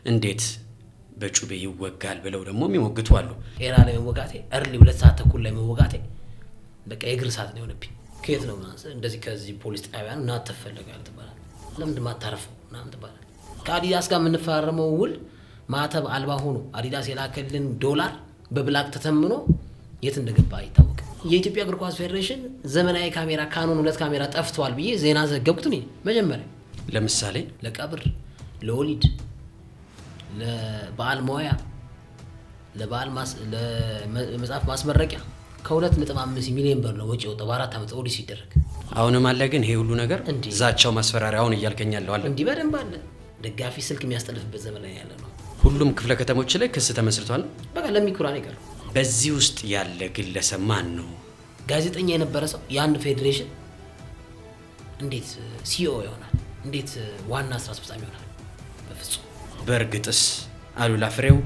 እንዴት በጩቤ ይወጋል ብለው ደግሞ የሚሞግቱ አሉ። ቄራ ላይ መወጋቴ እርሊ 2 ሰዓት ተኩል ላይ መወጋቴ በቃ የእግር ሰዓት ነው የሆነብኝ። ከየት ነው እንደዚህ ከዚህ ፖሊስ ጣቢያ ነው እና ተፈልጋል ትባላል። ለምን ማታረፈው ምናምን ትባላል። ከአዲዳስ ጋር የምንፈራረመው ውል ማተብ አልባ ሆኖ አዲዳስ የላከልን ዶላር በብላክ ተተምኖ የት እንደገባ አይታወቅም። የኢትዮጵያ እግር ኳስ ፌዴሬሽን ዘመናዊ ካሜራ ካኖን 2 ካሜራ ጠፍቷል ብዬ ዜና ዘገብኩት እኔ መጀመሪያ። ለምሳሌ ለቀብር፣ ለወሊድ፣ ለበዓል መዋያ፣ ለመጽሐፍ ማስመረቂያ ከ2.5 ሚሊዮን ብር ነው ወጪ ወጣው በ4 ዓመት ኦዲት ሲደረግ። አሁንም አለ ግን ይሄ ሁሉ ነገር ዛቻው ማስፈራሪያ አሁን እያልከኛለሁ አለ እንዲህ በደንብ አለ። ደጋፊ ስልክ የሚያስጠልፍበት ዘመን ላይ ያለ ነው። ሁሉም ክፍለ ከተሞች ላይ ክስ ተመስርቷል። በቃ ለሚኩራን ይቀር። በዚህ ውስጥ ያለ ግለሰብ ማን ነው? ጋዜጠኛ የነበረ ሰው የአንድ ፌዴሬሽን እንዴት ሲኦ ይሆናል? እንዴት ዋና ስራ አስፈጻሚ ይሆናል? በፍጹም። በእርግጥስ አሉላ ፍሬው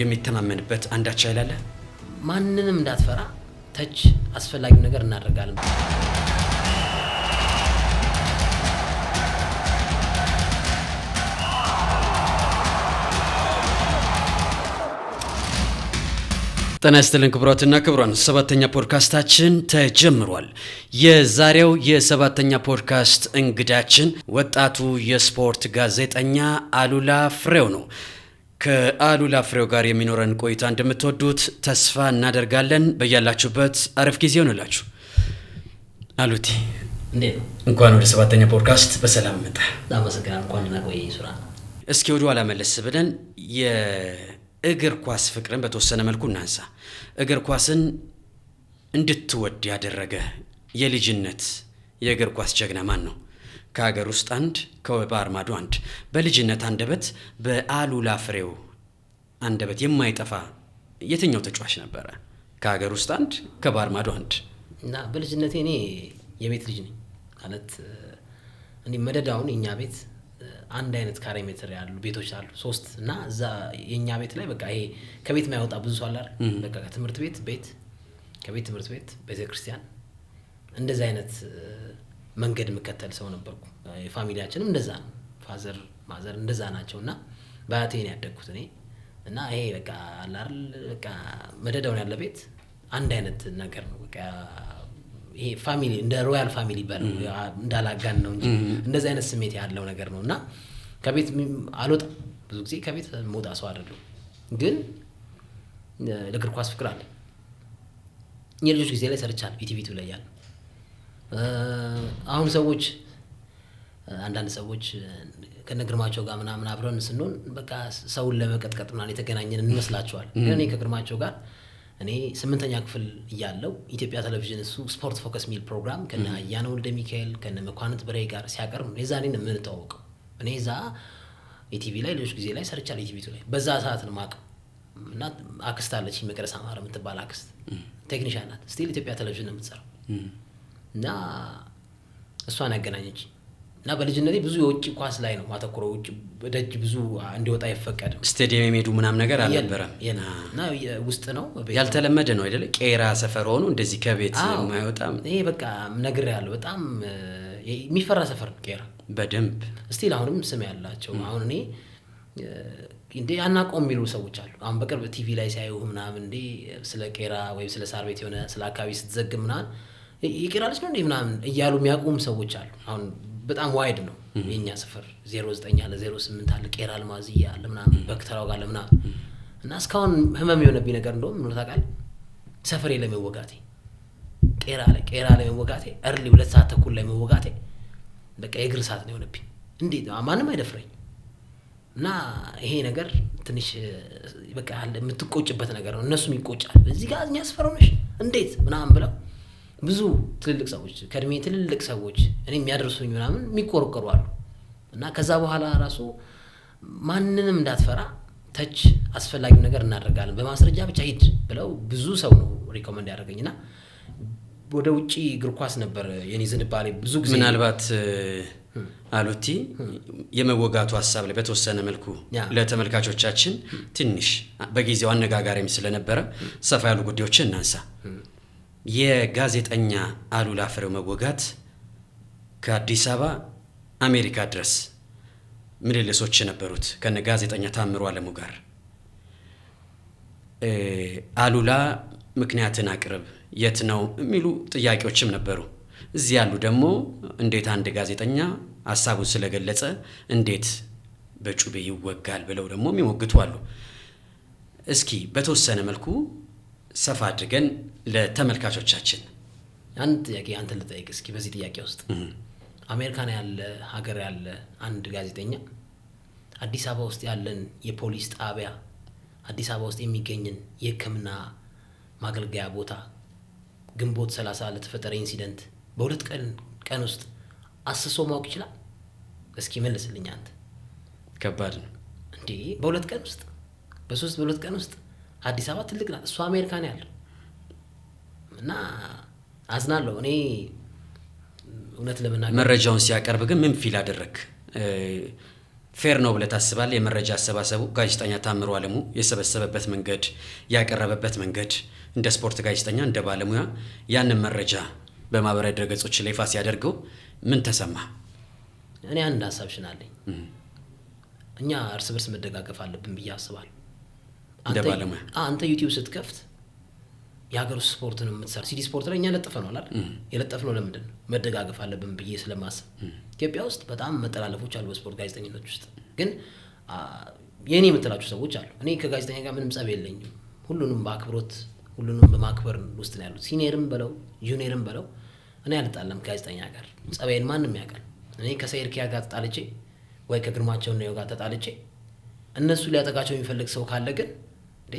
የሚተማመንበት አንዳች ኃይል አለ? ማንንም እንዳትፈራ ተች አስፈላጊው ነገር እናደርጋለን። ጤና ይስጥልን ክቡራትና ክቡራን፣ 7ኛ ፖድካስታችን ተጀምሯል። የዛሬው የ7ኛ ፖድካስት እንግዳችን ወጣቱ የስፖርት ጋዜጠኛ አሉላ ፍሬው ነው። ከአሉላ ፍሬው ጋር የሚኖረን ቆይታ እንደምትወዱት ተስፋ እናደርጋለን። በያላችሁበት አረፍ ጊዜ ይሆንላችሁ። አሉቲ እንዴት እንኳን ወደ 7ኛ ፖድካስት በሰላም መጣ። አመሰግናለሁ። እንኳን ደህና ቆየህ ሱራ። እስኪ ወደ ኋላ መለስ ብለን የእግር ኳስ ፍቅርን በተወሰነ መልኩ እናንሳ። እግር ኳስን እንድትወድ ያደረገ የልጅነት የእግር ኳስ ጀግና ማን ነው? ከሀገር ውስጥ አንድ፣ ከባህር ማዶ አንድ። በልጅነት አንደበት በአሉላ ፍሬው አንደበት የማይጠፋ የትኛው ተጫዋች ነበረ? ከሀገር ውስጥ አንድ፣ ከባህር ማዶ አንድ። እና በልጅነቴ እኔ የቤት ልጅ ነኝ ማለት እኔ መደዳውን የኛ ቤት አንድ አይነት ካሬ ሜትር ያሉ ቤቶች አሉ 3 እና እዛ የኛ ቤት ላይ በቃ ይሄ ከቤት ማይወጣ ብዙ ሰው አለ አይደል? በቃ ከትምህርት ቤት ቤት፣ ከቤት ትምህርት ቤት፣ ቤተክርስቲያን እንደዛ አይነት መንገድ መከተል ሰው ነበርኩ። ፋሚሊያችንም እንደዛ ነው። ፋዘር ማዘር እንደዛ ናቸውና ባያቴ ነው ያደግኩት እኔ እና ይሄ በቃ አለ አይደል? በቃ መደዳውን ያለ ቤት አንድ አይነት ነገር ነው። በቃ ይሄ ፋሚሊ እንደ ሮያል ፋሚሊ ባለው እንዳላጋን ነው እንጂ እንደዛ አይነት ስሜት ያለው ነገር ነውና ከቤት አልወጣም። ብዙ ጊዜ ከቤት መውጣ ሰው አይደለም፣ ግን ለእግር ኳስ ፍቅር አለ። የልጆች ጊዜ ላይ ሰርቻለሁ ኢቲቪ2 ላይ ያለ አሁን ሰዎች አንዳንድ ሰዎች ከነግርማቸው ጋር ምናምን አብረን ስንሆን በቃ ሰውን ለመቀጥቀጥ ምናምን የተገናኘን እንመስላቸዋል። ግን እኔ ከግርማቸው ጋር እኔ 8ኛ ክፍል እያለሁ ኢትዮጵያ ቴሌቪዥን እሱ ስፖርት ፎከስ ሚል ፕሮግራም ከነ አያና ወልደ ሚካኤል ከነ መኳንንት በሬ ጋር ሲያቀርብ ነው የዛኔ ነው የምንተዋወቀው። እኔ እዛ ኢቲቪ ላይ ልጆች ጊዜ ላይ ሰርቻለሁ ኢቲቪ2 ላይ በዛ ሰዓት ነው የማውቀው። እና አክስት አለች መቅደስ አማረ የምትባል አክስት ቴክኒሻን ናት። ስቲል ኢትዮጵያ ቴሌቪዥን ነው የምትሰራው እና እሷን ያገናኘች እና በልጅነቴ ብዙ የውጭ ኳስ ላይ ነው ማተኮረው። ውጭ በደጅ ብዙ እንዲወጣ አይፈቀድም። ስቴዲየም የሚሄዱ ምናምን ነገር አልነበረም እና ውስጥ ነው ያልተለመደ ነው አይደለ? ቄራ ሰፈር ሆኖ እንደዚህ ከቤት የማይወጣም ይሄ በቃ ነገር ያለው በጣም የሚፈራ ሰፈር ነው ቄራ በደንብ ስቲል አሁንም ስም ያላቸው አሁን እኔ እንዴ አናቆም የሚሉ ሰዎች አሉ። አሁን በቅርብ ቲቪ ላይ ሲያዩ ምናምን እንዴ ስለ ቄራ ወይም ስለ ሳር ቤት የሆነ ስለ አካባቢ ስትዘግብ ምናምን የቄራ ልጅ ነው እንዴ ምናምን እያሉ የሚያቆሙ ሰዎች አሉ። አሁን በጣም ዋይድ ነው የኛ ሰፈር 09 አለ 08 አለ ቄራ አልማዝያ አለ ምናምን በክተራው ጋር ምናምን እና እስካሁን ህመም የሆነብኝ ነገር እንደውም ምን ታውቃለህ? ሰፈሬ ላይ መወጋቴ ቄራ ላይ መወጋቴ እርሊ 2 ሰዓት ተኩል ላይ መወጋቴ በቃ የእግር ሰዓት ነው የሆነብኝ። እንዴት ማንም አይደፍረኝ እና ይሄ ነገር ትንሽ በቃ የምትቆጭበት ነገር ነው። እነሱም ይቆጫል። እዚህ ጋር እኛ ሰፈር ሆነሽ እንዴት ምናምን ብለው ብዙ ትልልቅ ሰዎች ከእድሜ ትልልቅ ሰዎች እኔ የሚያደርሱኝ ምናምን የሚቆረቆሩ አሉ። እና ከዛ በኋላ ራሱ ማንንም እንዳትፈራ ተች አስፈላጊው ነገር እናደርጋለን በማስረጃ ብቻ ሂድ ብለው ብዙ ሰው ነው ሪኮመንድ ያደረገኝና ወደ ውጪ እግር ኳስ ነበር የኔ ዝንባሌ ብዙ ጊዜ። ምናልባት አሉቲ የመወጋቱ ሐሳብ ላይ በተወሰነ መልኩ ለተመልካቾቻችን ትንሽ በጊዜው አነጋጋሪም ስለነበረ ሰፋ ያሉ ጉዳዮችን እናንሳ። የጋዜጠኛ አሉላ ፍሬው መወጋት ከአዲስ አበባ አሜሪካ ድረስ ምልልሶች ነበሩት ከነ ጋዜጠኛ ታምሩ አለሙ ጋር። አሉላ ምክንያትን አቅርብ የት ነው የሚሉ ጥያቄዎችም ነበሩ። እዚህ ያሉ ደግሞ እንዴት አንድ ጋዜጠኛ ሐሳቡን ስለገለጸ እንዴት በጩቤ ይወጋል ብለው ደግሞ የሚሞግቱ አሉ። እስኪ በተወሰነ መልኩ ሰፋ አድርገን ለተመልካቾቻችን አንድ ጥያቄ አንተ ልጠይቅ እስኪ። በዚህ ጥያቄ ውስጥ አሜሪካን ያለ ሀገር ያለ አንድ ጋዜጠኛ አዲስ አበባ ውስጥ ያለን የፖሊስ ጣቢያ፣ አዲስ አበባ ውስጥ የሚገኝን የሕክምና ማገልገያ ቦታ ግንቦት 30 ለተፈጠረ ኢንሲደንት በሁለት ቀን ውስጥ አስሶ ማወቅ ይችላል? እስኪ መልስልኝ አንተ። ከባድ ነው እንዴ! በሁለት ቀን ውስጥ በሁለት ቀን ውስጥ አዲስ አበባ ትልቅ ናት፣ እሱ አሜሪካን ያለው እና አዝናለሁ እኔ እውነት ለመናገር። መረጃውን ሲያቀርብ ግን ምን ፊል አደረክ? ፌር ነው ብለህ ታስባለህ? የመረጃ አሰባሰቡ ጋዜጠኛ ታምሩ አለሙ የሰበሰበበት መንገድ፣ ያቀረበበት መንገድ እንደ ስፖርት ጋዜጠኛ እንደ ባለሙያ ያንን መረጃ በማህበራዊ ድረገጾች ላይ ይፋ ሲያደርገው ምን ተሰማ? እኔ አንድ ሀሳብ ሽናለኝ። እኛ እርስ በርስ መደጋገፍ አለብን ብዬ አስባለሁ። እንደ ባለሙያ አንተ ዩቲዩብ ስትከፍት የሀገር ውስጥ ስፖርት ነው የምትሰራ። ሲዲ ስፖርት ላይ እኛ ለጥፈነው አይደል? የለጠፍነው ለምንድን ነው? መደጋገፍ አለብን ብዬ ስለማስብ። ኢትዮጵያ ውስጥ በጣም መጠላለፎች አሉ በስፖርት ጋዜጠኞች ውስጥ። ግን የኔ የምትላቸው ሰዎች አሉ። እኔ ከጋዜጠኛ ጋር ምንም ጸብ የለኝም። ሁሉንም በአክብሮት ሁሉንም በማክበር ውስጥ ነው ያሉት። ሲኒየርም በለው ጁኒየርም በለው እኔ አልጣለም ከጋዜጠኛ ጋር። ጸባዬን ማንም ያውቃል። እኔ ከሰይድ ኪያ ጋር ተጣልቼ ወይ ከግርማቸው ነው ጋር ተጣልቼ እነሱ ሊያጠቃቸው የሚፈልግ ሰው ካለ ግን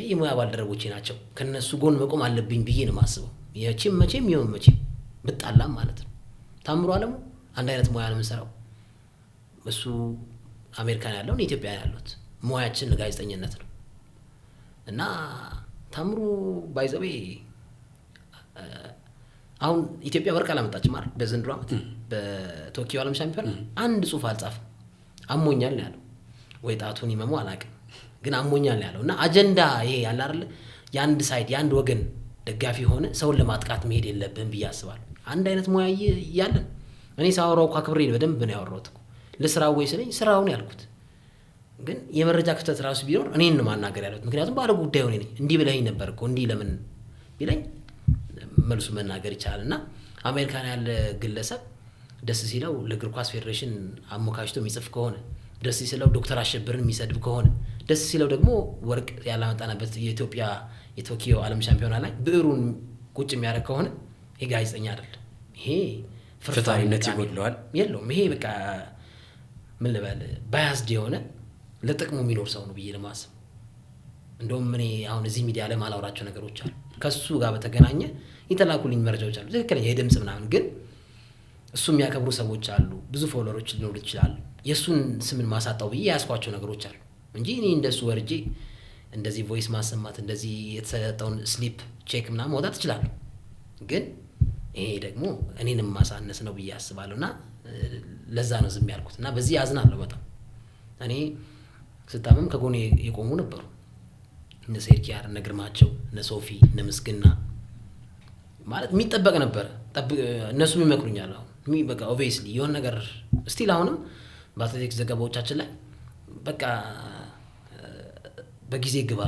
የሙያ ባልደረቦቼ ናቸው፣ ከነሱ ጎን መቆም አለብኝ ብዬ ነው የማስበው። መቼም ይሁን መቼም ብጣላም ማለት ነው። ታምሩ አለሙ አንድ አይነት ሙያ ነው የምንሰራው። እሱ አሜሪካን ያለው እኔ ኢትዮጵያ ያለሁት። ሙያችን ጋዜጠኝነት ነው እና ታምሩ ባይዘዌ አሁን ኢትዮጵያ ወርቅ አላመጣችም አይደል? በዘንድሮ ዓመት በቶኪዮ ዓለም ሻምፒዮን አንድ ጽሑፍ አልጻፈም። አሞኛል ነው ያለው። ወይ ጣቱን ይመሙ አላውቅም፣ ግን አሞኛል ነው ያለው። እና አጀንዳ ይሄ ያለ አይደል? የአንድ ሳይድ የአንድ ወገን ደጋፊ ሆነ ሰውን ለማጥቃት መሄድ የለብን ብዬ አስባለሁ። አንድ አይነት ሙያ ያለን እኔ ሳወራው አክብሬ በደንብ ነው ያወራሁት እኮ። ለስራው ወይ ስለኝ ስራውን ያልኩት፣ ግን የመረጃ ክፍተት ራሱ ቢኖር እኔን ነው ማናገር ያለሁት። ምክንያቱም ባለ ጉዳዩ እኔ ነኝ። እንዲህ ብለኸኝ ነበር እኮ እንዲህ ለምን ቢለኝ መልሱ መናገር ይቻላል። እና አሜሪካን ያለ ግለሰብ ደስ ሲለው ለእግር ኳስ ፌዴሬሽን አሞካሽቶ የሚጽፍ ከሆነ፣ ደስ ሲለው ዶክተር አሸብርን የሚሰድብ ከሆነ፣ ደስ ሲለው ደግሞ ወርቅ ያላመጣናበት የኢትዮጵያ የቶኪዮ ዓለም ሻምፒዮና ላይ ብዕሩን ቁጭ የሚያደርግ ከሆነ ይሄ ጋዜጠኛ አይደለም። ይሄ ፍትሃዊነት ይጎድለዋል። የለውም። ይሄ በቃ ምን ልበል ባያዝድ የሆነ ለጥቅሙ የሚኖር ሰው ነው ብዬ ለማስብ። እንደውም እኔ አሁን እዚህ ሚዲያ ላይ ማላወራቸው ነገሮች አሉ ከሱ ጋር በተገናኘ የተላኩልኝ መረጃዎች አሉ፣ ትክክለኛ የድምጽ ምናምን። ግን እሱ የሚያከብሩ ሰዎች አሉ፣ ብዙ ፎሎወሮች ሊኖሩ ይችላሉ። የእሱን ስምን ማሳጣው ብዬ ያስኳቸው ነገሮች አሉ እንጂ እኔ እንደሱ ወርጄ እንደዚህ ቮይስ ማሰማት እንደዚህ የተሰጠውን ስሊፕ ቼክ ምናምን መውጣት እችላለሁ። ግን ይሄ ደግሞ እኔንም ማሳነስ ነው ብዬ አስባለሁ። እና ለዛ ነው ዝም ያልኩት። እና በዚህ አዝናለሁ በጣም። እኔ ስታመም ከጎኔ የቆሙ ነበሩ እነ ሰይድ ኪያር፣ እነ ግርማቸው፣ እነ ሶፊ፣ እነ ምስግና ማለት የሚጠበቅ ነበር። እነሱም ይመክሩኛል። አሁን በቃ ኦብቪየስሊ የሆነ ነገር ስቲል አሁንም በአትሌቲክስ ዘገባዎቻችን ላይ በቃ በጊዜ ግባ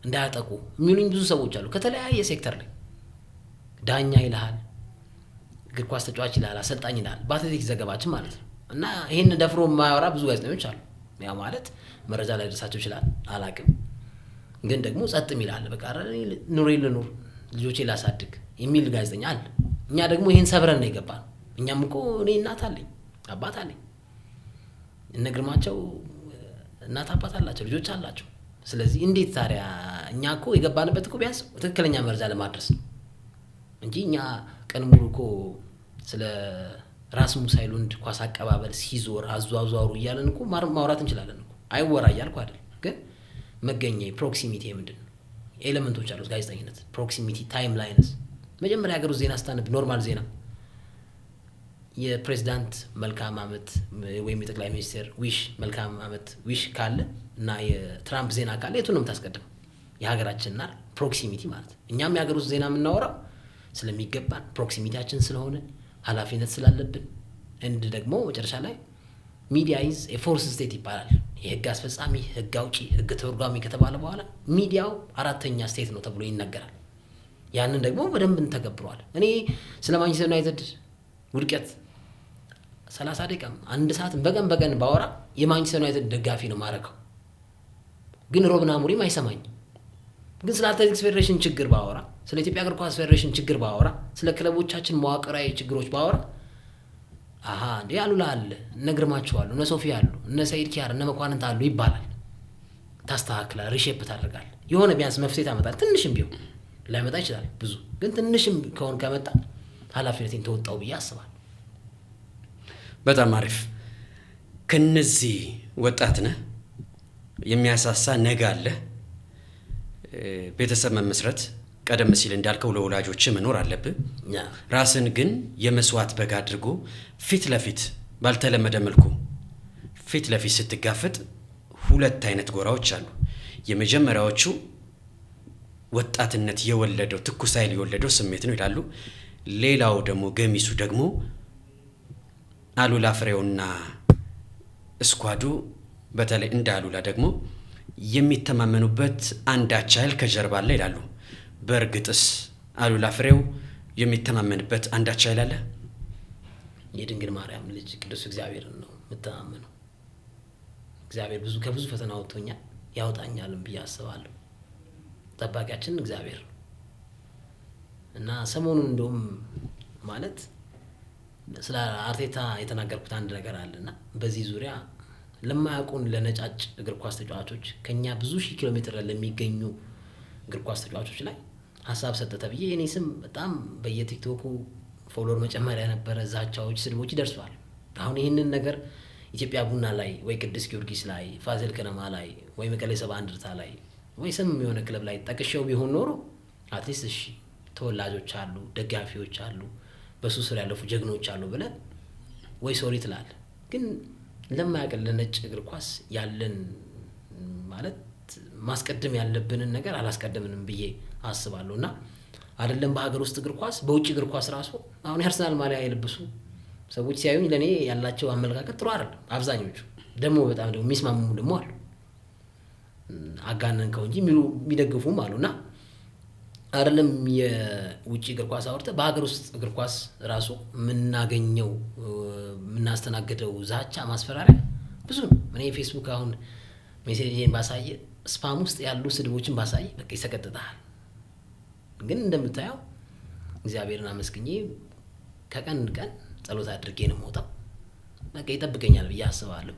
እንዳያጠቁ የሚሉኝ ብዙ ሰዎች አሉ ከተለያየ ሴክተር ላይ። ዳኛ ይልሃል፣ እግር ኳስ ተጫዋች ይልሃል፣ አሰልጣኝ ይልሃል፣ በአትሌቲክስ ዘገባችን ማለት ነው። እና ይህን ደፍሮ የማያወራ ብዙ ጋዜጠኞች አሉ። ያ ማለት መረጃ ላይ ደርሳቸው ይችላል አላቅም፣ ግን ደግሞ ጸጥም ይላል። በቃ ኑሬ ልኑር ልጆቼ ላሳድግ የሚል ጋዜጠኛ አለ። እኛ ደግሞ ይህን ሰብረን ነው የገባን። እኛም እኮ እኔ እናት አለኝ አባት አለኝ፣ እነ ግርማቸው እናት አባት አላቸው፣ ልጆች አላቸው። ስለዚህ እንዴት ታዲያ እኛ እኮ የገባንበት እኮ ቢያንስ ትክክለኛ መረጃ ለማድረስ ነው እንጂ እኛ ቀን ሙሉ እኮ ስለ ራስሙስ ሃይሉንድ ኳስ አቀባበል ሲዞር አዟዟሩ እያለን እኮ ማውራት እንችላለን እኮ። አይወራ እያልኩ አይደል፣ ግን መገኘ ፕሮክሲሚቲ ምንድን ነው? ኤሌመንቶች አሉት ጋዜጠኝነት። ፕሮክሲሚቲ፣ ታይም ላይነስ። መጀመሪያ ሀገር ውስጥ ዜና ስታነብ ኖርማል ዜና የፕሬዚዳንት መልካም ዓመት ወይም የጠቅላይ ሚኒስቴር ዊሽ መልካም ዓመት ዊሽ ካለ እና የትራምፕ ዜና ካለ የቱን ነው የምታስቀድመው? የሀገራችንና ፕሮክሲሚቲ ማለት እኛም የሀገር ውስጥ ዜና የምናወራው ስለሚገባን ፕሮክሲሚቲያችን ስለሆነ ኃላፊነት ስላለብን እንድ ደግሞ መጨረሻ ላይ ሚዲያ ኢዝ ኤ ፎርስ ስቴት ይባላል። የህግ አስፈጻሚ፣ ህግ አውጪ፣ ህግ ተርጓሚ ከተባለ በኋላ ሚዲያው አራተኛ ስቴት ነው ተብሎ ይነገራል። ያንን ደግሞ በደንብ እንተገብረዋል። እኔ ስለ ማንቸስተር ዩናይትድ ውድቀት 30 ደቂቃ 1 ሰዓት በቀን ባወራ የማንቸስተር ዩናይትድ ደጋፊ ነው ማረከው። ግን ሮብን አሞሪም አይሰማኝ። ግን ስለ አትሌቲክስ ፌዴሬሽን ችግር ባወራ፣ ስለ ኢትዮጵያ እግር ኳስ ፌዴሬሽን ችግር ባወራ፣ ስለ ክለቦቻችን መዋቅራዊ ችግሮች ባወራ እንዴ አሉላ አለ፣ እነ ግርማቸው አሉ፣ እነ ሶፊ አሉ፣ እነ ሰይድ ኪያር፣ እነ መኳንንት አሉ ይባላል። ታስተካክላል፣ ሪሼፕ ታደርጋል። የሆነ ቢያንስ መፍትሄ ታመጣል። ትንሽም ቢሆን ላይመጣ ይችላል ብዙ፣ ግን ትንሽም ከመጣ ኃላፊነቴን ተወጣው ብዬ አስባለሁ። በጣም አሪፍ። ከነዚህ ወጣት ነህ፣ የሚያሳሳ ነገ አለ፣ ቤተሰብ መመስረት፣ ቀደም ሲል እንዳልከው ለወላጆች መኖር አለብህ። ራስን ግን የመስዋዕት በግ አድርጎ ፊት ለፊት ባልተለመደ መልኩ ፊት ለፊት ስትጋፈጥ ሁለት አይነት ጎራዎች አሉ። የመጀመሪያዎቹ ወጣትነት የወለደው ትኩስ ኃይል የወለደው ስሜት ነው ይላሉ። ሌላው ደግሞ ገሚሱ ደግሞ አሉላ ፍሬውና እስኳዱ በተለይ እንደ አሉላ ደግሞ የሚተማመኑበት አንዳች ኃይል ከጀርባ አለ ይላሉ። በእርግጥስ አሉላ ፍሬው የሚተማመንበት አንዳች ኃይል አለ? የድንግል ማርያም ልጅ ቅዱስ እግዚአብሔርን ነው የምተማመነው። እግዚአብሔር ከብዙ ፈተና አውጥቶኛል፣ ያወጣኛልም ብዬ አስባለሁ። ጠባቂያችን እግዚአብሔር ነው እና ሰሞኑን እንደውም ማለት ስለ አርቴታ የተናገርኩት አንድ ነገር አለና በዚህ ዙሪያ ለማያውቁን ለነጫጭ እግር ኳስ ተጫዋቾች ከኛ ብዙ ሺህ ኪሎ ሜትር ለሚገኙ እግር ኳስ ተጫዋቾች ላይ ሀሳብ ሰጠ ተብዬ እኔ ስም በጣም በየቲክቶኩ ፎሎወር መጨመሪያ ነበረ፣ ዛቻዎች፣ ስድቦች ይደርሷል። አሁን ይህንን ነገር ኢትዮጵያ ቡና ላይ ወይ ቅዱስ ጊዮርጊስ ላይ ፋሲል ከነማ ላይ ወይ መቀሌ ሰባ እንደርታ ላይ ወይ ስም የሆነ ክለብ ላይ ጠቅሼው ቢሆን ኖሮ አትሊስት እሺ ተወላጆች አሉ፣ ደጋፊዎች አሉ፣ በሱ ስር ያለፉ ጀግኖች አሉ ብለን ወይ ሶሪ ትላል። ግን ለማያውቅ ለነጭ እግር ኳስ ያለን ማለት ማስቀደም ያለብንን ነገር አላስቀደምንም ብዬ አስባለሁ። እና አይደለም በሀገር ውስጥ እግር ኳስ በውጭ እግር ኳስ ራሱ አሁን የአርሰናል ማሊያ የለበሱ ሰዎች ሲያዩኝ ለእኔ ያላቸው አመለካከት ጥሩ አይደለም። አብዛኞቹ ደግሞ በጣም ደግሞ የሚስማሙ ደግሞ አሉ፣ አጋነንከው እንጂ የሚደግፉም አሉና አይደለም የውጭ እግር ኳስ አውርተ በሀገር ውስጥ እግር ኳስ ራሱ የምናገኘው የምናስተናግደው ዛቻ፣ ማስፈራሪያ ብዙ ነው። እኔ ፌስቡክ አሁን ሜሴጅን ባሳየ ስፓም ውስጥ ያሉ ስድቦችን ባሳየ በቃ ይሰቀጥጣል። ግን እንደምታየው እግዚአብሔርን አመስግኜ ከቀን ቀን ጸሎት አድርጌ ነው የምወጣው። በቃ ይጠብቀኛል ብዬ አስባለሁ።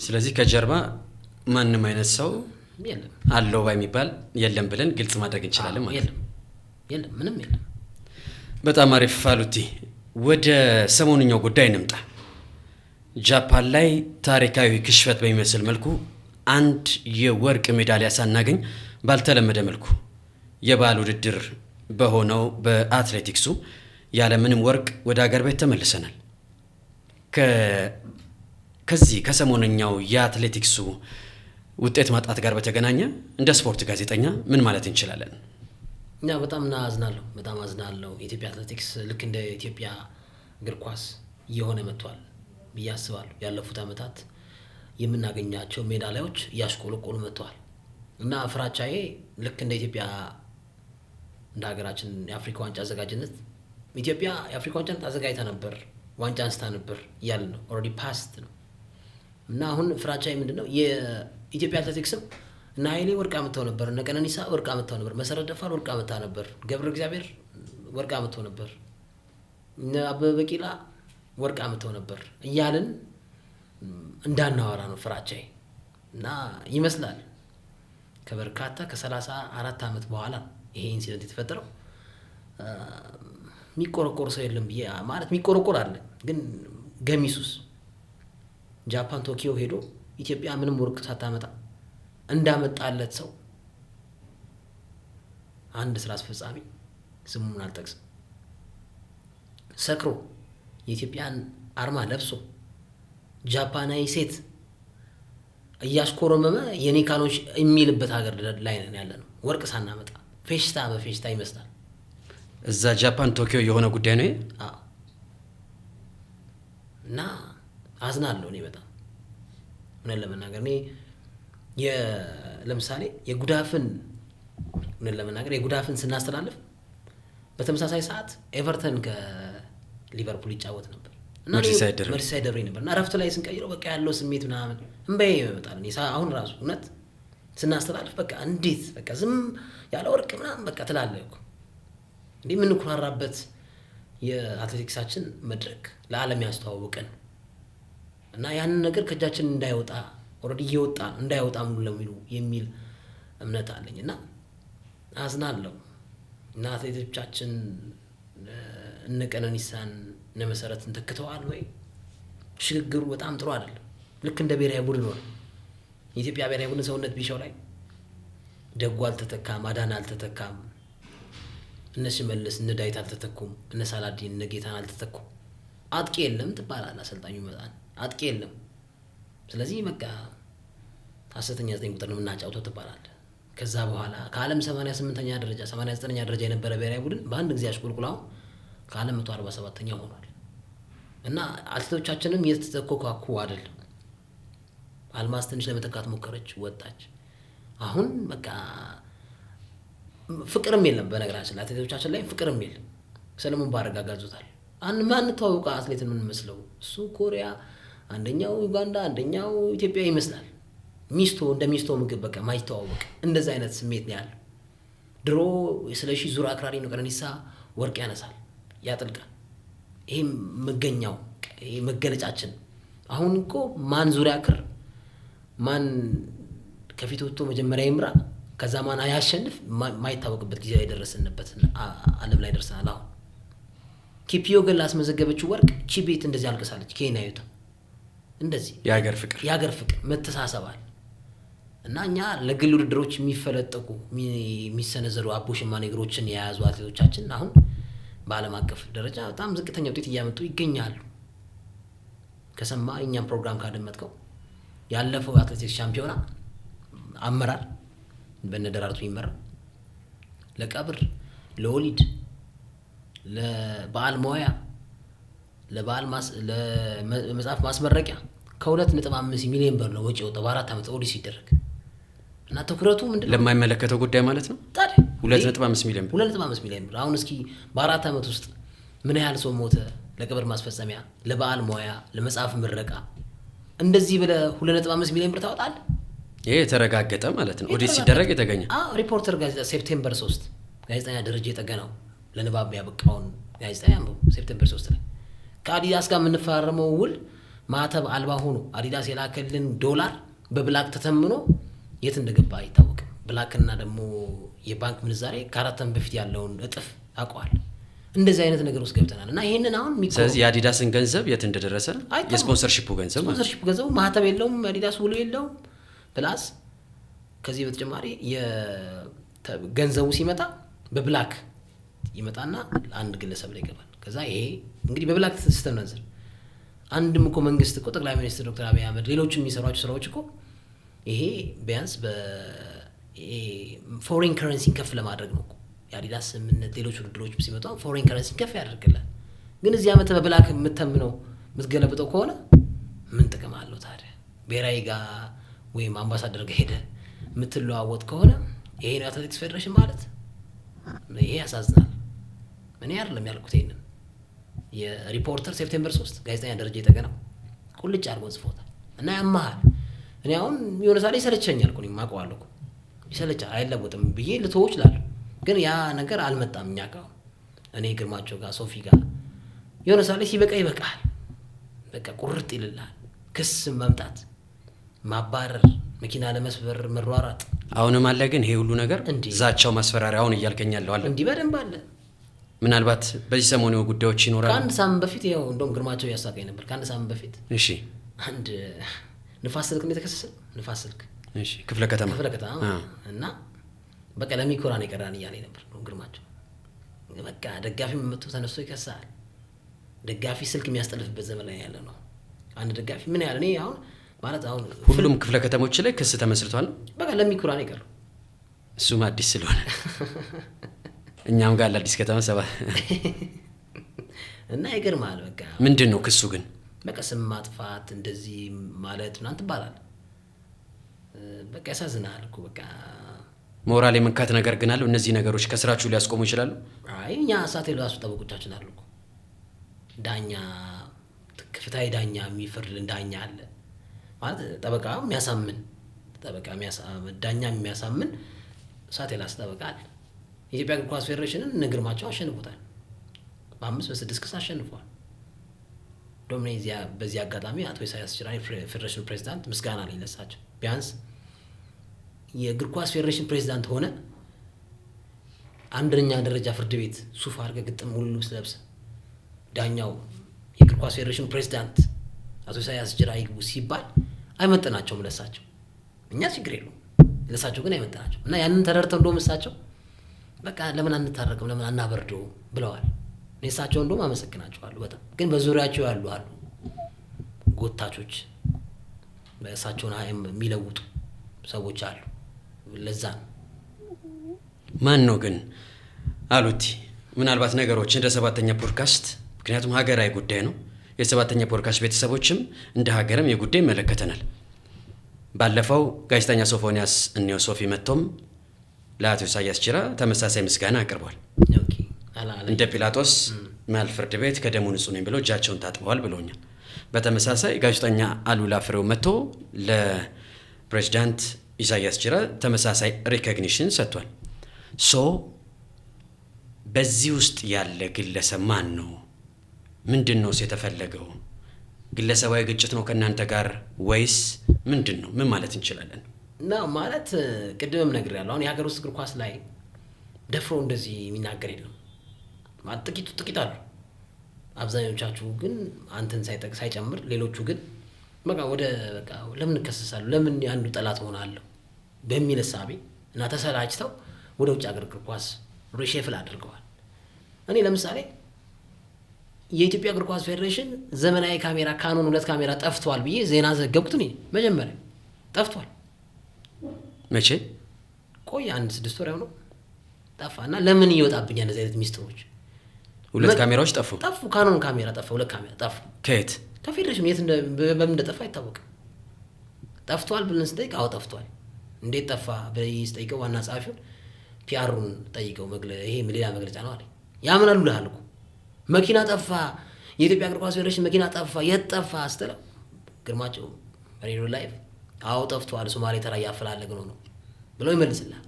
ስለዚህ ከጀርባ ማንም አይነት ሰው የለም አለው ባይሚባል የለም ብለን ግልጽ ማድረግ እንችላለን ማለት ነው። የለም ምንም የለም። በጣም አሪፍ ፋሉቲ። ወደ ሰሞንኛው ጉዳይ እንምጣ። ጃፓን ላይ ታሪካዊ ክሽፈት በሚመስል መልኩ አንድ የወርቅ ሜዳሊያ ሳናገኝ ባልተለመደ መልኩ የባህል ውድድር በሆነው በአትሌቲክሱ ያለምንም ወርቅ ወደ አገር ቤት ተመልሰናል። ከዚህ ከሰሞንኛው የአትሌቲክሱ ውጤት ማጣት ጋር በተገናኘ እንደ ስፖርት ጋዜጠኛ ምን ማለት እንችላለን? በጣም አዝናለሁ። የኢትዮጵያ አትሌቲክስ ልክ እንደ ኢትዮጵያ እግር ኳስ እየሆነ መጥቷል ብዬ አስባለሁ። ያለፉት ዓመታት የምናገኛቸው ሜዳሊያዎች እያሽቆለቆሉ መጥተዋል እና ፍራቻዬ ልክ እንደ ኢትዮጵያ እንደ ሀገራችን የአፍሪካ ዋንጫ አዘጋጅነት ኢትዮጵያ የአፍሪካ ዋንጫ አዘጋጅታ ነበር፣ ዋንጫ አንስታ ነበር እያልን ነው። ኦልሬዲ ፓስት ነው እና አሁን ፍራቻዬ ምንድነው? የኢትዮጵያ አትሌቲክስም እና ኃይሌ ወርቅ አመጣው ነበር፣ እነ ቀነኒሳ ወርቅ አመጣው ነበር፣ መሰረት ደፋር ወርቅ አመጣ ነበር፣ ገብረ እግዚአብሔር ወርቅ አመጣው ነበር፣ እነ አበበ ቢቂላ ወርቅ አመጣው ነበር እያልን እንዳናወራ ነው ፍራቻዬ። እና ይመስላል ከበርካታ ከ34 ዓመት በኋላ ይሄ ኢንሲደንት የተፈጠረው የሚቆረቆር ሰው የለም ብዬ ማለት የሚቆረቆር አለ። ግን ገሚሱስ ጃፓን ቶኪዮ ሄዶ ኢትዮጵያ ምንም ወርቅ ሳታመጣ እንዳመጣለት ሰው አንድ ስራ አስፈጻሚ ስሙን አልጠቅስም ሰክሮ የኢትዮጵያን አርማ ለብሶ ጃፓናዊ ሴት እያስኮረመመ የኔካኖች የሚልበት ሀገር ላይ ነን ያለ ነው። ወርቅ ሳናመጣ ፌሽታ በፌሽታ ይመስላል። እዛ ጃፓን ቶኪዮ የሆነ ጉዳይ ነው። እና አዝናለሁ እኔ በጣም ምን ለመናገር እኔ ለምሳሌ የጉዳፍን ስናስተላልፍ በተመሳሳይ ሰዓት ኤቨርተን ከሊቨርፑል ይጫወት ነበር እና መርሲሳይድ ደርቢ ነበር እና እረፍት ላይ ስንቀይረው በቃ ያለው ስሜት ምናምን እንበይ ይመጣል። እኔ አሁን ራሱ እውነት ስናስተላልፍ በቃ እንዴት በቃ ዝም ያለ ወርቅ ምናምን በቃ ትላለህ እኮ እንዴ የምንኩራራበት የአትሌቲክሳችን መድረክ ለዓለም ያስተዋወቀን እና ያንን ነገር ከእጃችን እንዳይወጣ ኦልሬዲ እየወጣ እንዳይወጣ ሙሉ ለሙሉ የሚል እምነት አለኝ እና አዝናለሁ። እና አትሌቶቻችን እነ ቀነኒሳን እነ መሰረትን ተክተዋል ወይ? ሽግግሩ በጣም ጥሩ አይደለም። ልክ እንደ ብሔራዊ ቡድን ነው። የኢትዮጵያ ብሔራዊ ቡድን ሰውነት ቢሻው ላይ ደጉ አልተተካም፣ አዳነ አልተተካም፣ እነ ሽመልስ እነ ዳዊት አልተተኩም፣ እነ ሳላዲን እነ ጌታን አልተተኩም። አጥቂ የለም ትባላለህ። አሰልጣኙ ይመጣል አጥቂ የለም። ስለዚህ በቃ ሐሰተኛ 9 ቁጥር ነው የምናጫውተው ትባላለህ። ከዛ በኋላ ከዓለም 88ኛ ደረጃ 89ኛ ደረጃ የነበረ ብሔራዊ ቡድን በአንድ ጊዜ አሽቆልቁላው ከዓለም 147ኛ ሆኗል። እና አትሌቶቻችንም እየተተኮካኩ አይደለም። አልማዝ ትንሽ ለመተካት ሞከረች፣ ወጣች። አሁን በቃ ፍቅርም የለም። በነገራችን ላይ አትሌቶቻችን ላይ ፍቅርም የለም። ሰለሞን ባረጋ ጋዙታል። ማን ተዋውቃ አትሌትን ምን መስለው እሱ ኮሪያ፣ አንደኛው ዩጋንዳ፣ አንደኛው ኢትዮጵያ ይመስላል። ሚስቶ ምግብ በቃ ማይተዋወቅ እንደዛ አይነት ስሜት ነው ያለው። ድሮ ስለሺ ዙር አክራሪ ነው፣ ቀነኒሳ ወርቅ ያነሳል ያጥልቃል። ይሄ መገኛው ይሄ መገለጫችን። አሁን እኮ ማን ዙሪያ ክር ማን ከፊት ወጥቶ መጀመሪያ ይምራ ከዛ ማን አያሸንፍ ማይታወቅበት ጊዜ ላይ ደረስንበት ዓለም ላይ ደርሰናል። አሁን ኪፒዮገን ላስመዘገበችው ወርቅ ቺቤት እንደዚህ አልቀሳለች። ኬንያዊቷ እንደዚህ የሀገር ፍቅር መተሳሰባል። እና እኛ ለግል ውድድሮች የሚፈለጠቁ የሚሰነዘሩ አቦ ሸማኔ እግሮችን የያዙ አትሌቶቻችን አሁን በዓለም አቀፍ ደረጃ በጣም ዝቅተኛ ውጤት እያመጡ ይገኛሉ። ከሰማ እኛም ፕሮግራም ካደመጥከው ያለፈው አትሌቲክስ ሻምፒዮና አመራር በነደራርቱ ይመራ ለቀብር ለወሊድ ለበዓል መዋያ ለመጽሐፍ ማስመረቂያ ከ2.5 ሚሊዮን ብር ነው ወጪ ወጣው በ4 ዓመት ኦዲት ሲደረግ እና ትኩረቱ ምንድነው? ለማይመለከተው ጉዳይ ማለት ነው። ታዲያ 2.5 ሚሊዮን ብር 2.5 ሚሊዮን ብር አሁን እስኪ በ4 ዓመት ውስጥ ምን ያህል ሰው ሞተ? ለቀብር ማስፈጸሚያ፣ ለበዓል መዋያ፣ ለመጽሐፍ ምረቃ እንደዚህ ብለ 2.5 ሚሊዮን ብር ታወጣለህ? ይሄ የተረጋገጠ ማለት ነው። ኦዲት ሲደረግ የተገኘ። ሪፖርተር ጋዜጣ ሴፕቴምበር 3 ጋዜጠኛ ደረጀ የጠገናው ለንባብ ያበቃውን ጋዜጣ ያንብቡ። ሴፕቴምበር 3 ላይ ከአዲዳስ ጋር የምንፈራረመው ውል ማተብ አልባ ሆኖ አዲዳስ የላከልን ዶላር በብላክ ተተምኖ የት እንደገባ አይታወቅም። ብላክና ደግሞ የባንክ ምንዛሬ ከ4 ዓመት በፊት ያለውን እጥፍ አውቀዋል። እንደዚህ አይነት ነገር ውስጥ ገብተናል እና ይሄንን አሁን ስለዚህ የአዲዳስን ገንዘብ የት እንደደረሰ የስፖንሰርሺፑ ገንዘብ ማተብ የለውም፣ አዲዳስ ውሉ የለውም። ፕላስ ከዚህ በተጨማሪ የገንዘቡ ሲመጣ በብላክ ይመጣና አንድ ግለሰብ ላይ ይገባል። ከዛ ይሄ እንግዲህ በብላክ ሲስተም ነበር። አንድም እኮ መንግስት እኮ ጠቅላይ ሚኒስትር ዶክተር አብይ አህመድ ሌሎችም የሚሰሯቸው ስራዎች እኮ ይሄ ቢያንስ በፎሬን ከረንሲን ከፍ ለማድረግ ነው። የአዲዳስ ስምምነት ሌሎች ውድድሮች ሲመጡ ፎሬን ከረንሲን ከፍ ያደርግላል። ግን እዚህ ዓመት በብላክ የምተምነው የምትገለብጠው ከሆነ ምን ጥቅም አለው ታዲያ? ብሔራዊ ጋር ወይም አምባሳደር ጋር ሄደ የምትለዋወጥ ከሆነ ይሄ ነው አትሌቲክስ ፌዴሬሽን ማለት። ይሄ ያሳዝናል። እኔ አይደለም ያልኩት ይሄንን የሪፖርተር ሴፕቴምበር 3 ጋዜጠኛ ደረጀ የጠገናው ቁልጭ አድርጎ ጽፎታል። እና ያማሃል። እኔ አሁን የሆነ ሳሌ ይሰለቸኛል እኮ እኔም አውቀዋለሁ እኮ ይሰለቻል፣ አይለወጥም ብዬ ልተወው እችላለሁ። ግን ያ ነገር አልመጣም እኛ ጋር። እኔ ግርማቸው ጋር ሶፊ ጋር የሆነ ሳሌ ሲበቃ ይበቃል፣ በቃ ቁርጥ ይልልሃል። ክስ መምጣት፣ ማባረር፣ መኪና ለመስበር መሯሯጥ አሁንም አለ። ግን ይሄ ሁሉ ነገር ዛቻው ማስፈራሪያ አሁን እያልከኛለሁ አለ እንዲህ በደንብ አለ። ምናልባት በዚህ ሰሞኑ ጉዳዮች ይኖራሉ። ከአንድ ሳምንት በፊት ይኸው እንደውም ግርማቸው ያሳቀኝ ነበር። ከአንድ ሳምንት በፊት እሺ አንድ ንፋስ ስልክ ነው የተከሰሰው። ንፋስ ስልክ እሺ ክፍለ ከተማ እና በቃ ለሚኮራ ነው የቀራን እያለኝ ነበር ግርማቸው። በቃ ደጋፊ መጥቶ ተነስቶ ይከሳል። ደጋፊ ስልክ የሚያስጠልፍበት ዘመን ላይ ያለ ነው። አንድ ደጋፊ ምን ያህል እኔ አሁን ማለት አሁን ሁሉም ክፍለ ከተሞች ላይ ክስ ተመስርቷል። በቃ ለሚኮራ ነው የቀረው። እሱም አዲስ ስለሆነ እኛም ጋር ለአዲስ ከተማ ሰባ እና ይገርማል። በቃ ምንድን ነው ክሱ ግን? በቃ ስም ማጥፋት እንደዚህ ማለት ምናምን ትባላለህ። በቃ ያሳዝናል እኮ በቃ ሞራል የመንካት ነገር ግን አለው። እነዚህ ነገሮች ከስራችሁ ሊያስቆሙ ይችላሉ። አይ እኛ ሳት ራሱ ጠበቆቻችን አሉ እኮ ዳኛ ፍትሃዊ ዳኛ የሚፈርድልን ዳኛ አለ ማለት ጠበቃ የሚያሳምን ዳኛ የሚያሳምን ሳት የላስ ጠበቃ አለ። የኢትዮጵያ እግር ኳስ ፌዴሬሽንን እነ ግርማቸው አሸንፎታል። በ5-6 ክስ አሸንፏል። ዶሚኒዚያ በዚህ አጋጣሚ አቶ ኢሳያስ ጅራ ፌዴሬሽኑ ፕሬዝዳንት ምስጋና ላይ ለሳቸው ቢያንስ የእግር ኳስ ፌዴሬሽን ፕሬዝዳንት ሆነ አንደኛ ደረጃ ፍርድ ቤት ሱፍ አድርገህ ግጥም ሙሉ ልብስ ለብሰህ ዳኛው የእግር ኳስ ፌዴሬሽን ፕሬዝዳንት አቶ ኢሳያስ ጅራ ይግቡ ሲባል አይመጥናቸውም ለሳቸው። እኛ ችግር የለውም ለሳቸው ግን አይመጥናቸው እና ያንን ተረድተው እንደውም እሳቸው በቃ ለምን አንታረቅም ለምን አናበርደው ብለዋል። እሳቸው እንደውም አመሰግናቸዋለሁ በጣም ግን በዙሪያቸው ያሉ አሉ ጎታቾች በእሳቸውን የሚለውጡ ሰዎች አሉ። ለዛ ማን ነው ግን አሉቲ ምናልባት ነገሮች እንደ ሰባተኛ ፖድካስት ምክንያቱም ሀገራዊ ጉዳይ ነው። የሰባተኛ ፖድካስት ቤተሰቦችም እንደ ሀገርም የጉዳይ ይመለከተናል። ባለፈው ጋዜጠኛ ሶፎንያስ እኔው ሶፊ መጥቶም ለአቶ ኢሳያስ ጅራ ተመሳሳይ ምስጋና አቅርቧል። እንደ ጲላጦስ ማል ፍርድ ቤት ከደሙ ንጹህ ነኝ ብለው እጃቸውን ታጥበዋል ብለውኛል። በተመሳሳይ ጋዜጠኛ አሉላ ፍሬው መጥቶ ለፕሬዝዳንት ኢሳያስ ጅራ ተመሳሳይ ሪኮግኒሽን ሰጥቷል። በዚህ ውስጥ ያለ ግለሰብ ማን ነው? ምንድን ነው የተፈለገው? ግለሰባዊ ግጭት ነው ከእናንተ ጋር ወይስ ምንድን ነው? ምን ማለት እንችላለን? ማለት ቅድምም ነግሬያለሁ። አሁን የሀገር ውስጥ እግር ኳስ ላይ ደፍሮ እንደዚህ የሚናገር የለም። ማለት ጥቂት አሉ። አብዛኞቻችሁ ግን አንተን ሳይጨምር ሌሎቹ ግን በቃ ለምን እከሰሳለሁ ለምን አንዱ ጠላት ሆናለሁ በሚል እሳቤ እና ተሰላችተው ወደ ውጭ ሀገር እግር ኳስ ሪሼፍል አድርገዋል። እኔ ለምሳሌ የኢትዮጵያ እግር ኳስ ፌዴሬሽን ዘመናዊ ካሜራ ካኖን 2 ካሜራ ጠፍቷል ብዬ ዜና ዘገብኩት። እኔ መጀመሪያ ጠፍቷል መቼ ቆይ 1-6 ወር ነው ጠፋና ለምን ይወጣብኛል እንደዚህ አይነት ሚስጥሮች? 2 ካሜራዎች ጠፉ። ካኖን ካሜራ ጠፋ። 2 ካሜራ ጠፉ። ከየት? ከፌዴሬሽን የት በምን እንደጠፋ አይታወቅም። ጠፍቷል ብለን ስጠይቅ አዎ ጠፍቷል። እንዴት ጠፋ ብለህ ስጠይቀው ዋና ጸሐፊውን ፒአሩን ጠይቀው ይሄ ሌላ መግለጫ ነው አለኝ። ያምናሉ ልሃል እኮ መኪና ጠፋ፣ የኢትዮጵያ እግር ኳስ ፌዴሬሽን መኪና ጠፋ፣ የት ጠፋ ስትለው ግርማቸው ሬዲዮ ላይቭ አዎ ጠፍቷል፣ ሶማሌ ተራ እያፈላለግ ነው ብለው ይመልስልሃል።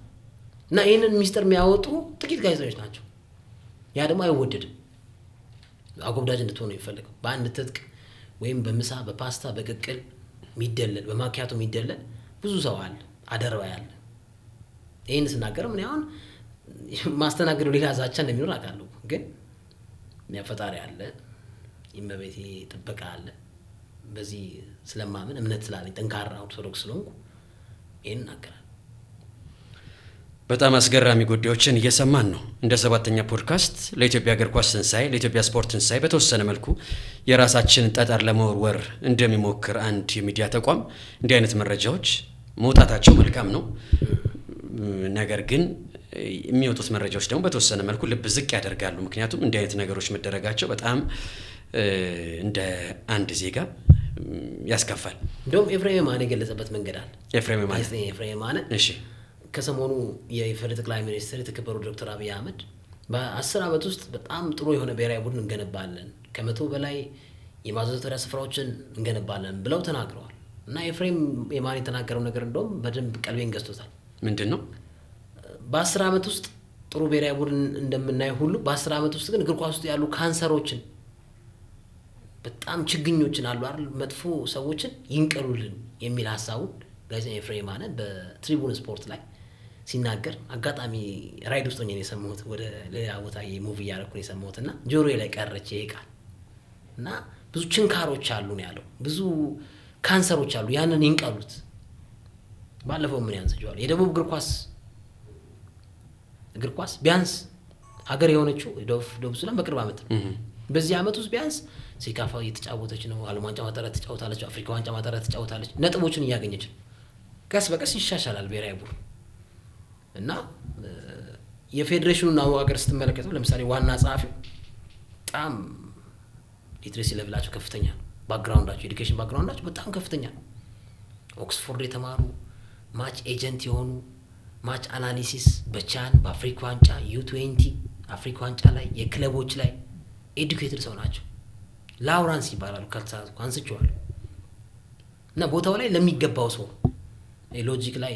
እና ይህንን ሚስጥር የሚያወጡ ጥቂት ጋዜጠኞች ናቸው። ያ ደግሞ አይወደድም። አጎብዳጅ እንድትሆኑ የሚፈልገው በአንድ ትጥቅ ወይም በምሳ በፓስታ በቅቅል የሚደለል በማኪያቶ የሚደለል ብዙ ሰው አለ፣ አደረባ ያለ። ይህን ስናገር ምን ያሁን ማስተናገዱ ሌላ ዛቻ እንደሚኖር አውቃለሁ። ግን ፈጣሪ አለ፣ የእመቤቴ ጥበቃ አለ። በዚህ ስለማምን እምነት ስላለኝ ጠንካራ ኦርቶዶክስ ስለሆንኩ ይህን እናገራለሁ። በጣም አስገራሚ ጉዳዮችን እየሰማን ነው። እንደ ሰባተኛ ፖድካስት ለኢትዮጵያ እግር ኳስ ትንሳኤ ለኢትዮጵያ ስፖርት ትንሳኤ በተወሰነ መልኩ የራሳችንን ጠጠር ለመወርወር እንደሚሞክር አንድ የሚዲያ ተቋም እንዲህ አይነት መረጃዎች መውጣታቸው መልካም ነው። ነገር ግን የሚወጡት መረጃዎች ደግሞ በተወሰነ መልኩ ልብ ዝቅ ያደርጋሉ። ምክንያቱም እንዲህ አይነት ነገሮች መደረጋቸው በጣም እንደ አንድ ዜጋ ያስከፋል። እንደውም ኤፍሬም የማነ የገለጸበት መንገድ አለ። ኤፍሬም የማነ እሺ ከሰሞኑ የኢፌዴሪ ጠቅላይ ሚኒስትር የተከበሩ ዶክተር አብይ አህመድ በ10 ዓመት ውስጥ በጣም ጥሩ የሆነ ብሔራዊ ቡድን እንገነባለን፣ ከ100 በላይ የማዘውተሪያ ስፍራዎችን እንገነባለን ብለው ተናግረዋል። እና ኤፍሬም የማነ የተናገረው ነገር እንደውም በደንብ ቀልቤን ገዝቶታል። ምንድን ነው? በ10 ዓመት ውስጥ ጥሩ ብሔራዊ ቡድን እንደምናየው ሁሉ በ10 ዓመት ውስጥ ግን እግር ኳስ ውስጥ ያሉ ካንሰሮችን በጣም ችግኞችን አሉ አይደል መጥፎ ሰዎችን ይንቀሉልን የሚል ሀሳቡን ጋዜጠኛ ኤፍሬም የማነ በትሪቡን ስፖርት ላይ ሲናገር አጋጣሚ ራይድ ውስጥ ሆኜ ነው የሰማሁት። ወደ ሌላ ቦታ ሙቪ እያደረኩ ነው የሰማሁት እና ጆሮዬ ላይ ቀረች ይሄ ቃል። እና ብዙ ችንካሮች አሉ ነው ያለው፣ ብዙ ካንሰሮች አሉ፣ ያንን ይንቀሉት። ባለፈው ምን ያንሰጀዋል የደቡብ እግር ኳስ ቢያንስ ሀገር የሆነችው ደቡብ ሱዳን በቅርብ ዓመት ነው። በዚህ ዓመት ውስጥ ቢያንስ ሴካፋ እየተጫወተች ነው፣ ዓለም ዋንጫ ማጣሪያ ተጫውታለች፣ አፍሪካ ዋንጫ ማጣሪያ ተጫውታለች፣ ነጥቦችን እያገኘች ነው። ቀስ በቀስ ይሻሻላል ብሔራዊ ቡድን እና የፌዴሬሽኑን አወቃቀር ስትመለከተው ለምሳሌ ዋና ጸሐፊው በጣም ሊትሬሲ ሌቭላቸው ከፍተኛ ነው። ባክግራውንዳቸው ኤዱኬሽን ባክግራውንዳቸው በጣም ከፍተኛ ነው። ኦክስፎርድ የተማሩ ማች ኤጀንት የሆኑ ማች አናሊሲስ በቻን በአፍሪካ ዋንጫ ዩ20 አፍሪካ ዋንጫ ላይ የክለቦች ላይ ኤዱኬትድ ሰው ናቸው። ላውራንስ ይባላሉ። ካልተሳሳትኩ አንስቼዋለሁ። እና ቦታው ላይ ለሚገባው ሰው ሎጂክ ላይ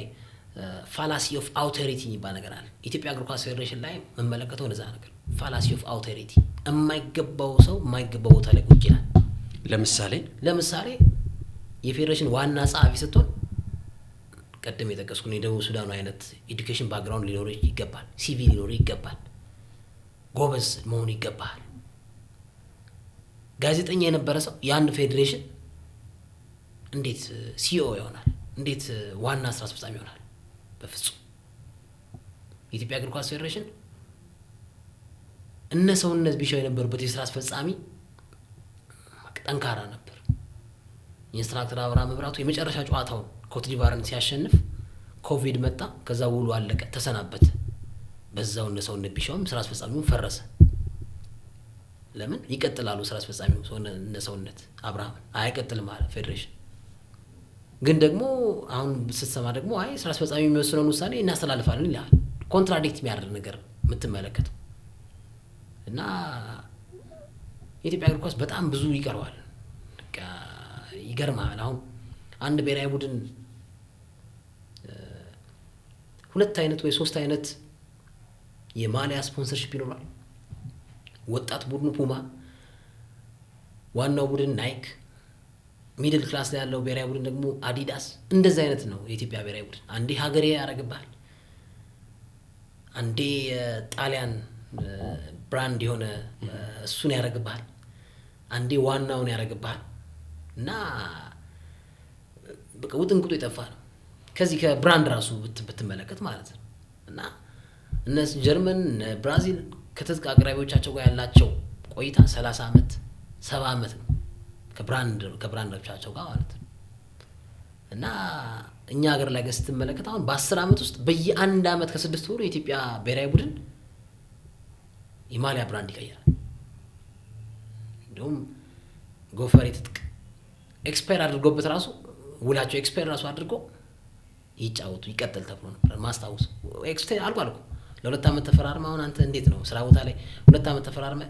ፋላሲ ኦፍ አውቶሪቲ የሚባል ነገር አለ። ኢትዮጵያ እግር ኳስ ፌዴሬሽን ላይ መመለከተው እንደዛ ነገር ፋላሲ ኦፍ አውቶሪቲ፣ የማይገባው ሰው የማይገባው ቦታ ላይ ቁጭ ይላል። ለምሳሌ የፌዴሬሽን ዋና ጸሐፊ ስትሆን ቀደም የጠቀስኩት የደቡብ ሱዳኑ አይነት ኤዱኬሽን ባክግራውንድ ሊኖር ይገባል። ሲቪ ሊኖር ይገባል። ጎበዝ መሆን ይገባል። ጋዜጠኛ የነበረ ሰው የአንድ ፌዴሬሽን እንዴት ሲኦ ይሆናል? እንዴት ዋና ስራ አስፈጻሚ ይሆናል? በፍጹም። የኢትዮጵያ እግር ኳስ ፌዴሬሽን እነ ሰውነት ቢሻው የነበሩበት የስራ አስፈጻሚ ጠንካራ ነበር። ኢንስትራክተር አብርሃም መብራቱ የመጨረሻ ጨዋታውን ኮትዲቫርን ሲያሸንፍ ኮቪድ መጣ። ከዛ ውሉ አለቀ፣ ተሰናበተ። በዛው እነ ሰውነት ቢሻውም ስራ አስፈጻሚውን ፈረሰ። ለምን ይቀጥላሉ? ስራ አስፈጻሚው እነ ሰውነት አብርሃም አይቀጥልም ማለት ፌዴሬሽን ግን ደግሞ አሁን ስትሰማ ደግሞ አይ ስራ አስፈጻሚ የሚወስነውን ውሳኔ እናስተላልፋለን ይላል። ኮንትራዲክት የሚያደርግ ነገር የምትመለከተው እና የኢትዮጵያ እግር ኳስ በጣም ብዙ ይቀረዋል። ይገርማል። አሁን አንድ ብሔራዊ ቡድን 2 አይነት ወይ 3 አይነት የማሊያ ስፖንሰርሺፕ ይኖራል። ወጣት ቡድኑ ፑማ፣ ዋናው ቡድን ናይክ፣ ሚድል ክላስ ላይ ያለው ብሔራዊ ቡድን ደግሞ አዲዳስ። እንደዚህ አይነት ነው የኢትዮጵያ ብሔራዊ ቡድን። አንዴ ሀገሬ ያደርግብሃል፣ አንዴ የጣሊያን ብራንድ የሆነ እሱን ያደርግብሃል፣ አንዴ ዋናውን ያደርግብሃል እና በቃ ውጥንቅጡ የጠፋ ነው። ከዚህ ከብራንድ ራሱ ብትመለከት ማለት ነው። እና እነሱ ጀርመን፣ ብራዚል ከትጥቅ አቅራቢዎቻቸው ጋር ያላቸው ቆይታ 30 ዓመት 70 ዓመት ነው ከብራንዶቻቸው ጋር ማለት ነው። እና እኛ ሀገር ላይ ስትመለከት አሁን በ10 ዓመት ውስጥ በየ1 ዓመት ከ6 ወሩ የኢትዮጵያ ብሔራዊ ቡድን የማሊያ ብራንድ ይቀይራል። እንዲሁም ጎፈሬ ትጥቅ ኤክስፓየር አድርጎበት ራሱ ውላቸው ኤክስፓየር ራሱ አድርጎ ይጫወቱ ይቀጥል ተብሎ ነበር ማስታወስ። ኤክስፓየር አልቋል እኮ ለ2 ዓመት ተፈራርመ። አሁን አንተ እንዴት ነው ስራ ቦታ ላይ 2 ዓመት ተፈራርመ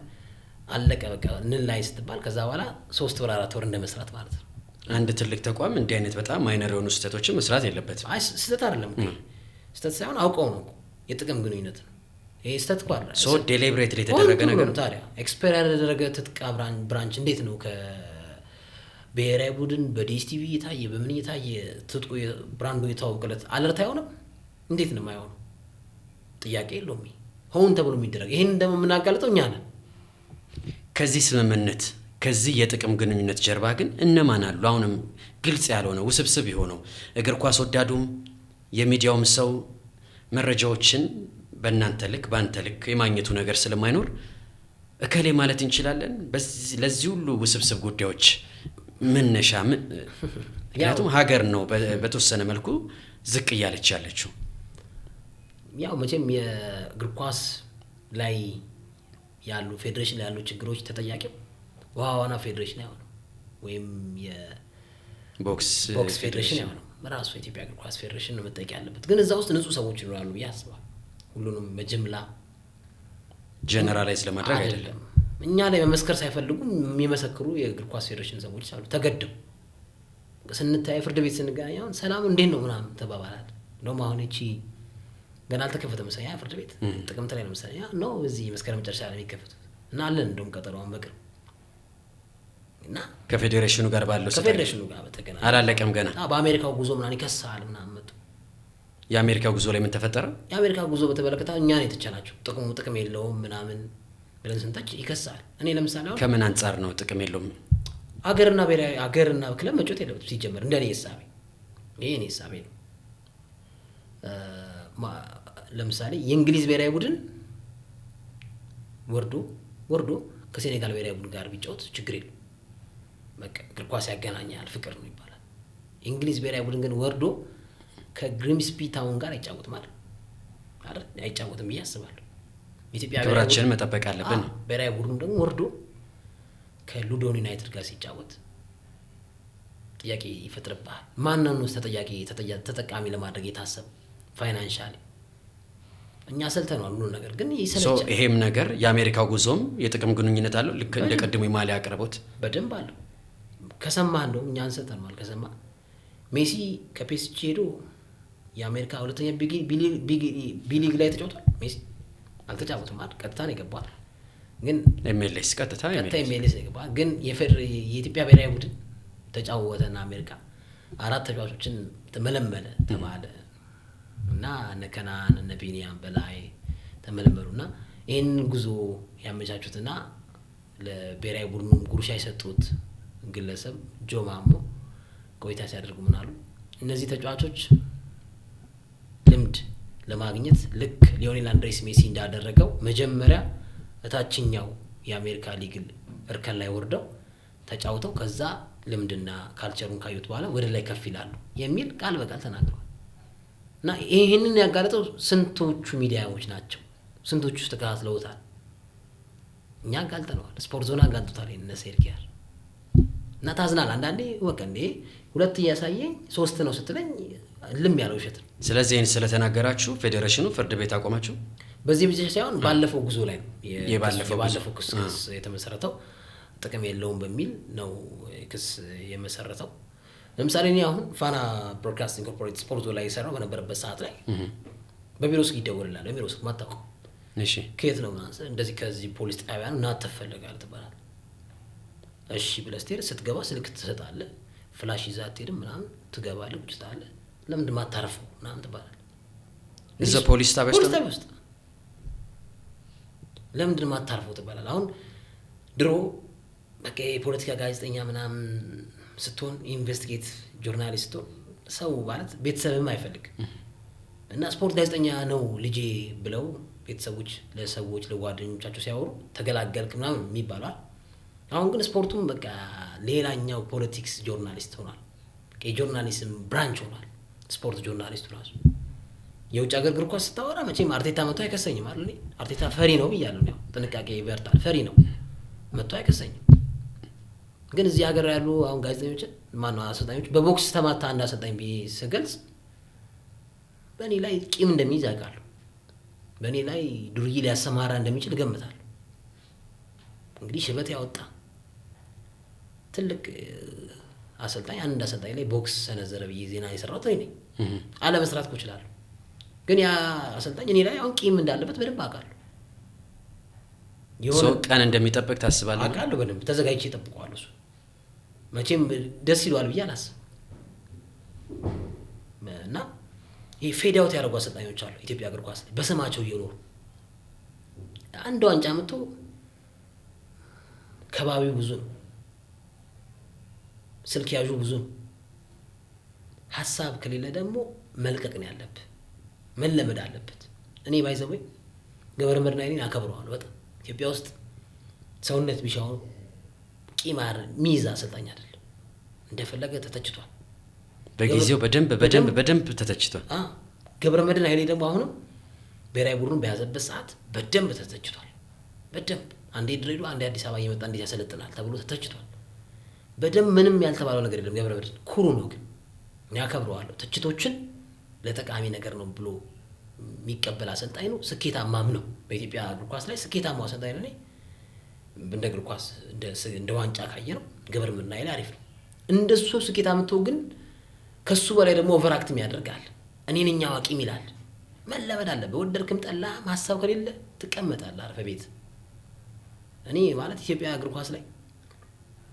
አለቀ በቃ ንን ላይ ስትባል ከዛ በኋላ 3 ወር 4 ወር እንደመስራት ማለት ነው። አንድ ትልቅ ተቋም እንዲህ አይነት በጣም ማይነር የሆኑ ስህተቶችን መስራት የለበትም። አይ ስህተት አይደለም እኮ ስህተት ሳይሆን አውቀው ነው እኮ የጥቅም ግንኙነት ነው። ይሄ ስህተት እኮ አይደለም። ሶ ዴሊብሬትሊ የተደረገ ነገር ነው። ታዲያ ኤክስፓየር ያደረገ ትጥቅ ብራንች እንዴት ነው ከብሔራዊ ቡድን በዲኤስቲቪ እየታየ በምን እየታየ ትጥቁ ብራንዱ የተዋወቀለት አለርት አይሆንም? እንዴት ነው የማይሆነው? ጥያቄ የለውም። ሆን ተብሎ የሚደረግ ይሄን ደግሞ የምናጋልጠው እኛ ነን። ከዚህ ስምምነት ከዚህ የጥቅም ግንኙነት ጀርባ ግን እነማን አሉ? አሁንም ግልጽ ያልሆነ ውስብስብ የሆነው እግር ኳስ ወዳዱም የሚዲያውም ሰው መረጃዎችን በእናንተ ልክ በአንተ ልክ የማግኘቱ ነገር ስለማይኖር እከሌ ማለት እንችላለን። ለዚህ ሁሉ ውስብስብ ጉዳዮች መነሻ ምክንያቱም ሀገር ነው በተወሰነ መልኩ ዝቅ እያለች ያለችው። ያው መቼም የእግር ኳስ ላይ ያሉ ፌዴሬሽን ላይ ያሉ ችግሮች ተጠያቂው ዋና ፌዴሬሽን ያው ነው፣ ወይም የቦክስ ፌዴሬሽን ያው ነው። ራሱ የኢትዮጵያ እግር ኳስ ፌዴሬሽን ነው መጠየቅ ያለበት። ግን እዛ ውስጥ ንጹህ ሰዎች ይኖራሉ ብዬ አስባለሁ። ሁሉንም በጅምላ ጀነራላይዝ ለማድረግ አይደለም። እኛ ላይ መመስከር ሳይፈልጉ የሚመሰክሩ የእግር ኳስ ፌዴሬሽን ሰዎች አሉ። ተገደው ስንታይ ፍርድ ቤት ስንገናኝ አሁን ሰላም እንዴት ነው ምናምን ተባባላል። እንደውም አሁን እቺ ገና አልተከፈተም መሰለኝ ፍርድ ቤት ጥቅምት ላይ ነው መሰለኝ ነው እዚህ መስከረም መጨረሻ ላይ የሚከፈቱት እና አለን እንደውም ቀጠሮውን በቅርብ እና ከፌዴሬሽኑ ጋር ባለው ከፌዴሬሽኑ ጋር በተገናኘ አላለቀም ገና። በአሜሪካው ጉዞ ምናምን ይከሳል ምናምን መጡ። የአሜሪካው ጉዞ ላይ ምን ተፈጠረ? የአሜሪካው ጉዞ በተመለከተ እኛ ነው የተቸናቸው። ጥቅም የለውም ምናምን ብለን ስንተች ይከሳል። እኔ ለምሳሌ አሁን ከምን አንጻር ነው ጥቅም የለውም? አገርና ክለብ መጮት የለበትም ሲጀመር። እንደኔ ሐሳቤ ይሄ እኔ ሐሳቤ ነው። ለምሳሌ የእንግሊዝ ብሔራዊ ቡድን ወርዶ ከሴኔጋል ብሔራዊ ቡድን ጋር ቢጫወት ችግር የለም። በቃ እግር ኳስ ያገናኛል፣ ፍቅር ነው ይባላል። የእንግሊዝ ብሔራዊ ቡድን ግን ወርዶ ከግሪምስቢ ታውን ጋር አይጫወትም አይደል? አይጫወትም ብዬ አስባለሁ። ኢትዮጵያ ክብራችንን መጠበቅ አለብን። ብሔራዊ ቡድኑ ደግሞ ወርዶ ከሉዶን ዩናይትድ ጋር ሲጫወት ጥያቄ ይፈጥርብሃል። ማንንም ነው ተጠቃሚ ለማድረግ የታሰበ ፋይናንሻሊ እኛ ሰልተናል ሁሉ ነገር ግን ይሰለቻል። ይሄም ነገር የአሜሪካው ጉዞም የጥቅም ግንኙነት አለው ልክ እንደ ቀድሞ የማሊያ አቅርቦት በደንብ አለው። ከሰማህ እንደው እኛ አንሰጠናል። ከሰማህ ሜሲ ከፒኤስጂ ሄዶ የአሜሪካ ሁለተኛ ቢግ ሊግ ላይ ተጫውቷል። ሜሲ አልተጫወተም አይደል? ቀጥታ ነው የገባው። ግን ኤምኤልኤስ ቀጥታ ኤምኤልኤስ ነው የገባው። ግን የኢትዮጵያ ብሔራዊ ቡድን ተጫወተና አሜሪካ 4 ተጫዋቾችን ተመለመለ ተባለ እና እነ ከናን እነ ቢኒያም በላይ ተመለመሉና ይሄን ጉዞ ያመቻቹትና ለብሔራዊ ቡድኑ ጉርሻ የሰጡት ግለሰብ ጆማሞ ቆይታ ሲያደርጉ ምን አሉ? እነዚህ ተጫዋቾች ልምድ ለማግኘት ልክ ሊዮኔል አንድሬስ ሜሲ እንዳደረገው መጀመሪያ እታችኛው የአሜሪካ ሊግ እርከን ላይ ወርደው ተጫውተው ከዛ ልምድና ካልቸሩን ካዩት በኋላ ወደ ላይ ከፍ ይላሉ የሚል ቃል በቃል ተናግረዋል። እና ይሄንን ያጋለጠው ስንቶቹ ሚዲያዎች ናቸው? ስንቶቹ ውስጥ ተከታትለውታል? እኛ አጋልጠነዋል። ስፖርት ዞን አጋልጦታል። እነ ሴርኪያር እና ታዝናል። አንዳንዴ ወቀ እንዴ 2 እያሳየኝ 3 ነው ስትለኝ ልም ያለው ውሸት ነው። ስለዚህ ይሄን ስለተናገራችሁ ፌዴሬሽኑ ፍርድ ቤት አቆማችሁ? በዚህ ብቻ ሳይሆን ባለፈው ጉዞ ላይ ነው የባለፈው ክስ የተመሰረተው። ጥቅም የለውም በሚል ነው ክስ የመሰረተው። ለምሳሌ እኔ አሁን ፋና ብሮድካስቲንግ ኮርፖሬት ስፖርት ላይ የሰራው በነበረበት ሰዓት ላይ በቢሮ ውስጥ ይደወልልሃል። በቢሮ ውስጥ ማታውቀው እሺ ከየት ነው ማለት እንደዚህ ከዚህ ፖሊስ ጣቢያ ነው እና ተፈልጋል ትባላለህ። እሺ ብለህ ስትሄድ ስትገባ ስልክ ትሰጣለህ። ፍላሽ ይዘህ አትሄድም ምናምን ትገባለህ። ቁጭ ትላለህ። ለምንድን ማታረፈው ምናምን ትባላለህ። እዛ ፖሊስ ጣቢያ ውስጥ ለምንድን ማታረፈው ትባላለህ። አሁን ድሮ በቃ የፖለቲካ ጋዜጠኛ ምናምን ስትሆን ኢንቨስቲጌት ጆርናሊስት ስትሆን ሰው ማለት ቤተሰብም አይፈልግ እና ስፖርት ጋዜጠኛ ነው ልጄ ብለው ቤተሰቦች ለሰዎች ለጓደኞቻቸው ሲያወሩ ተገላገልክ ምናምን የሚባለው። አሁን ግን ስፖርቱም በቃ ሌላኛው ፖለቲክስ ጆርናሊስት ሆኗል። የጆርናሊዝም ብራንች ሆኗል ስፖርት ጆርናሊስቱ ራሱ። የውጭ ሀገር እግር ኳስ ስታወራ መቼም አርቴታ መጥቶ አይከሰኝም አይደል? አርቴታ ፈሪ ነው ብያለሁ። ያው ጥንቃቄ ይበርታል። ፈሪ ነው መጥቶ አይከሰኝም። ግን እዚህ ሀገር ያሉ አሁን ጋዜጠኞችን ማነው አሰልጣኞች በቦክስ ተማታ አንድ አሰልጣኝ ስገልጽ በእኔ ላይ ቂም እንደሚይዝ ያውቃሉ። በእኔ ላይ ዱርዬ ሊያሰማራ እንደሚችል እገምታለሁ። እንግዲህ ሽበት ያወጣ ትልቅ አሰልጣኝ አንድ አሰልጣኝ ላይ ቦክስ ሰነዘረ ብዬ ዜና የሰራሁት እኔ ነኝ። አለመስራት እኮ እችላለሁ። ግን ያ አሰልጣኝ እኔ ላይ አሁን ቂም እንዳለበት በደንብ አውቃለሁ። የሆነ ቀን እንደሚጠብቅ ታስባለህ? አውቃለሁ። በደንብ ተዘጋጅቼ እጠብቀዋለሁ። እሱ መቼም ደስ ይለዋል ብዬ አላስብም። እና ይሄ ፌድ አውት ያደረጉ አሰልጣኞች አሉ ኢትዮጵያ እግር ኳስ ላይ በስማቸው እየኖሩ አንድ ዋንጫ መጥቶ ከባቢው ብዙ ነው፣ ስልክ ያዡ ብዙ ነው። ሀሳብ ከሌለ ደግሞ መልቀቅ ነው ያለብህ፣ መለመድ አለበት። እኔ ባይዘው ገብረ መድናይኔን አከብረዋለሁ በጣም። ኢትዮጵያ ውስጥ ሰውነት ቢሻው ቂማር ሚዛ አሰልጣኝ አይደለም። እንደፈለገ ተተችቷል። በጊዜው በደንብ ተተችቷል። ገብረ መድናይኔ ደግሞ አሁንም ብሔራዊ ቡድኑ በያዘበት ሰዓት በደንብ ተተችቷል። በደንብ አንዴ ድሬዳዋ አንዴ አዲስ አበባ እየመጣ እንዴት ያሰለጥናል ተብሎ ተተችቷል። በደንብ ምንም ያልተባለው ነገር የለም። ገብረ መድናይኔ ኩሩ ነው፣ ግን እኔ አከብረዋለሁ። ትችቶችን ለጠቃሚ ነገር ነው ብሎ የሚቀበል አሰልጣኝ ነው። ስኬታማም ነው። በኢትዮጵያ እግር ኳስ ላይ ስኬታማው አሰልጣኝ ነው። እንደ እግር ኳስ እንደ ዋንጫ ካየ ነው ገብረ መድናይኔ አሪፍ ነው። እንደሱ ስኬታምቶ ግን ከሱ በላይ ደግሞ ኦቨርአክትም ያደርጋል። እኔ ነኝ አዋቂም ይላል። መለመድ አለበት። ወደድክም ጠላ ማሳብ ከሌለ ትቀመጣለህ አርፈህ ቤት። እኔ ማለት ኢትዮጵያ እግር ኳስ ላይ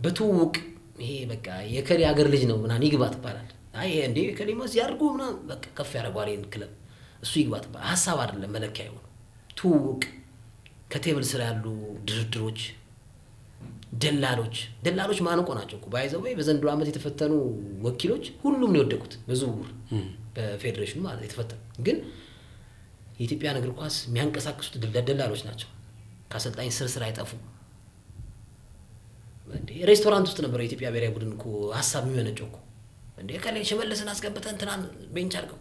በትውውቅ ይሄ በቃ የከሌ ሀገር ልጅ ነው ምናምን ይግባ ትባላል። አይ እንዴ ከሌ ማስ ያርጉ ምናምን በቃ ከፍ ያደርገዋል ይሄን ክለብ እሱ ይግባ ትባላል። ሀሳብ አይደለም መለኪያ ይሆን ትውውቅ። ከቴብል ስራ ያሉ ድርድሮች፣ ደላሎች ማንቆ ናቸው እኮ ባይዘው በዘንድሮ ዓመት የተፈተኑ ወኪሎች ሁሉም ነው የወደቁት በዝውውር በፌዴሬሽኑ ማለት የተፈተኑ። ግን የኢትዮጵያን እግር ኳስ የሚያንቀሳቅሱት ደላሎች ናቸው። ከአሰልጣኝ ስር አይጠፉም። እንዴ ሬስቶራንት ውስጥ ነበር የኢትዮጵያ ብሔራዊ ቡድን እኮ ሀሳብ የሚመነጨው እኮ እንዴ ከላይ ሽመልስን አስገብተን እንትናን ቤንች አድርገው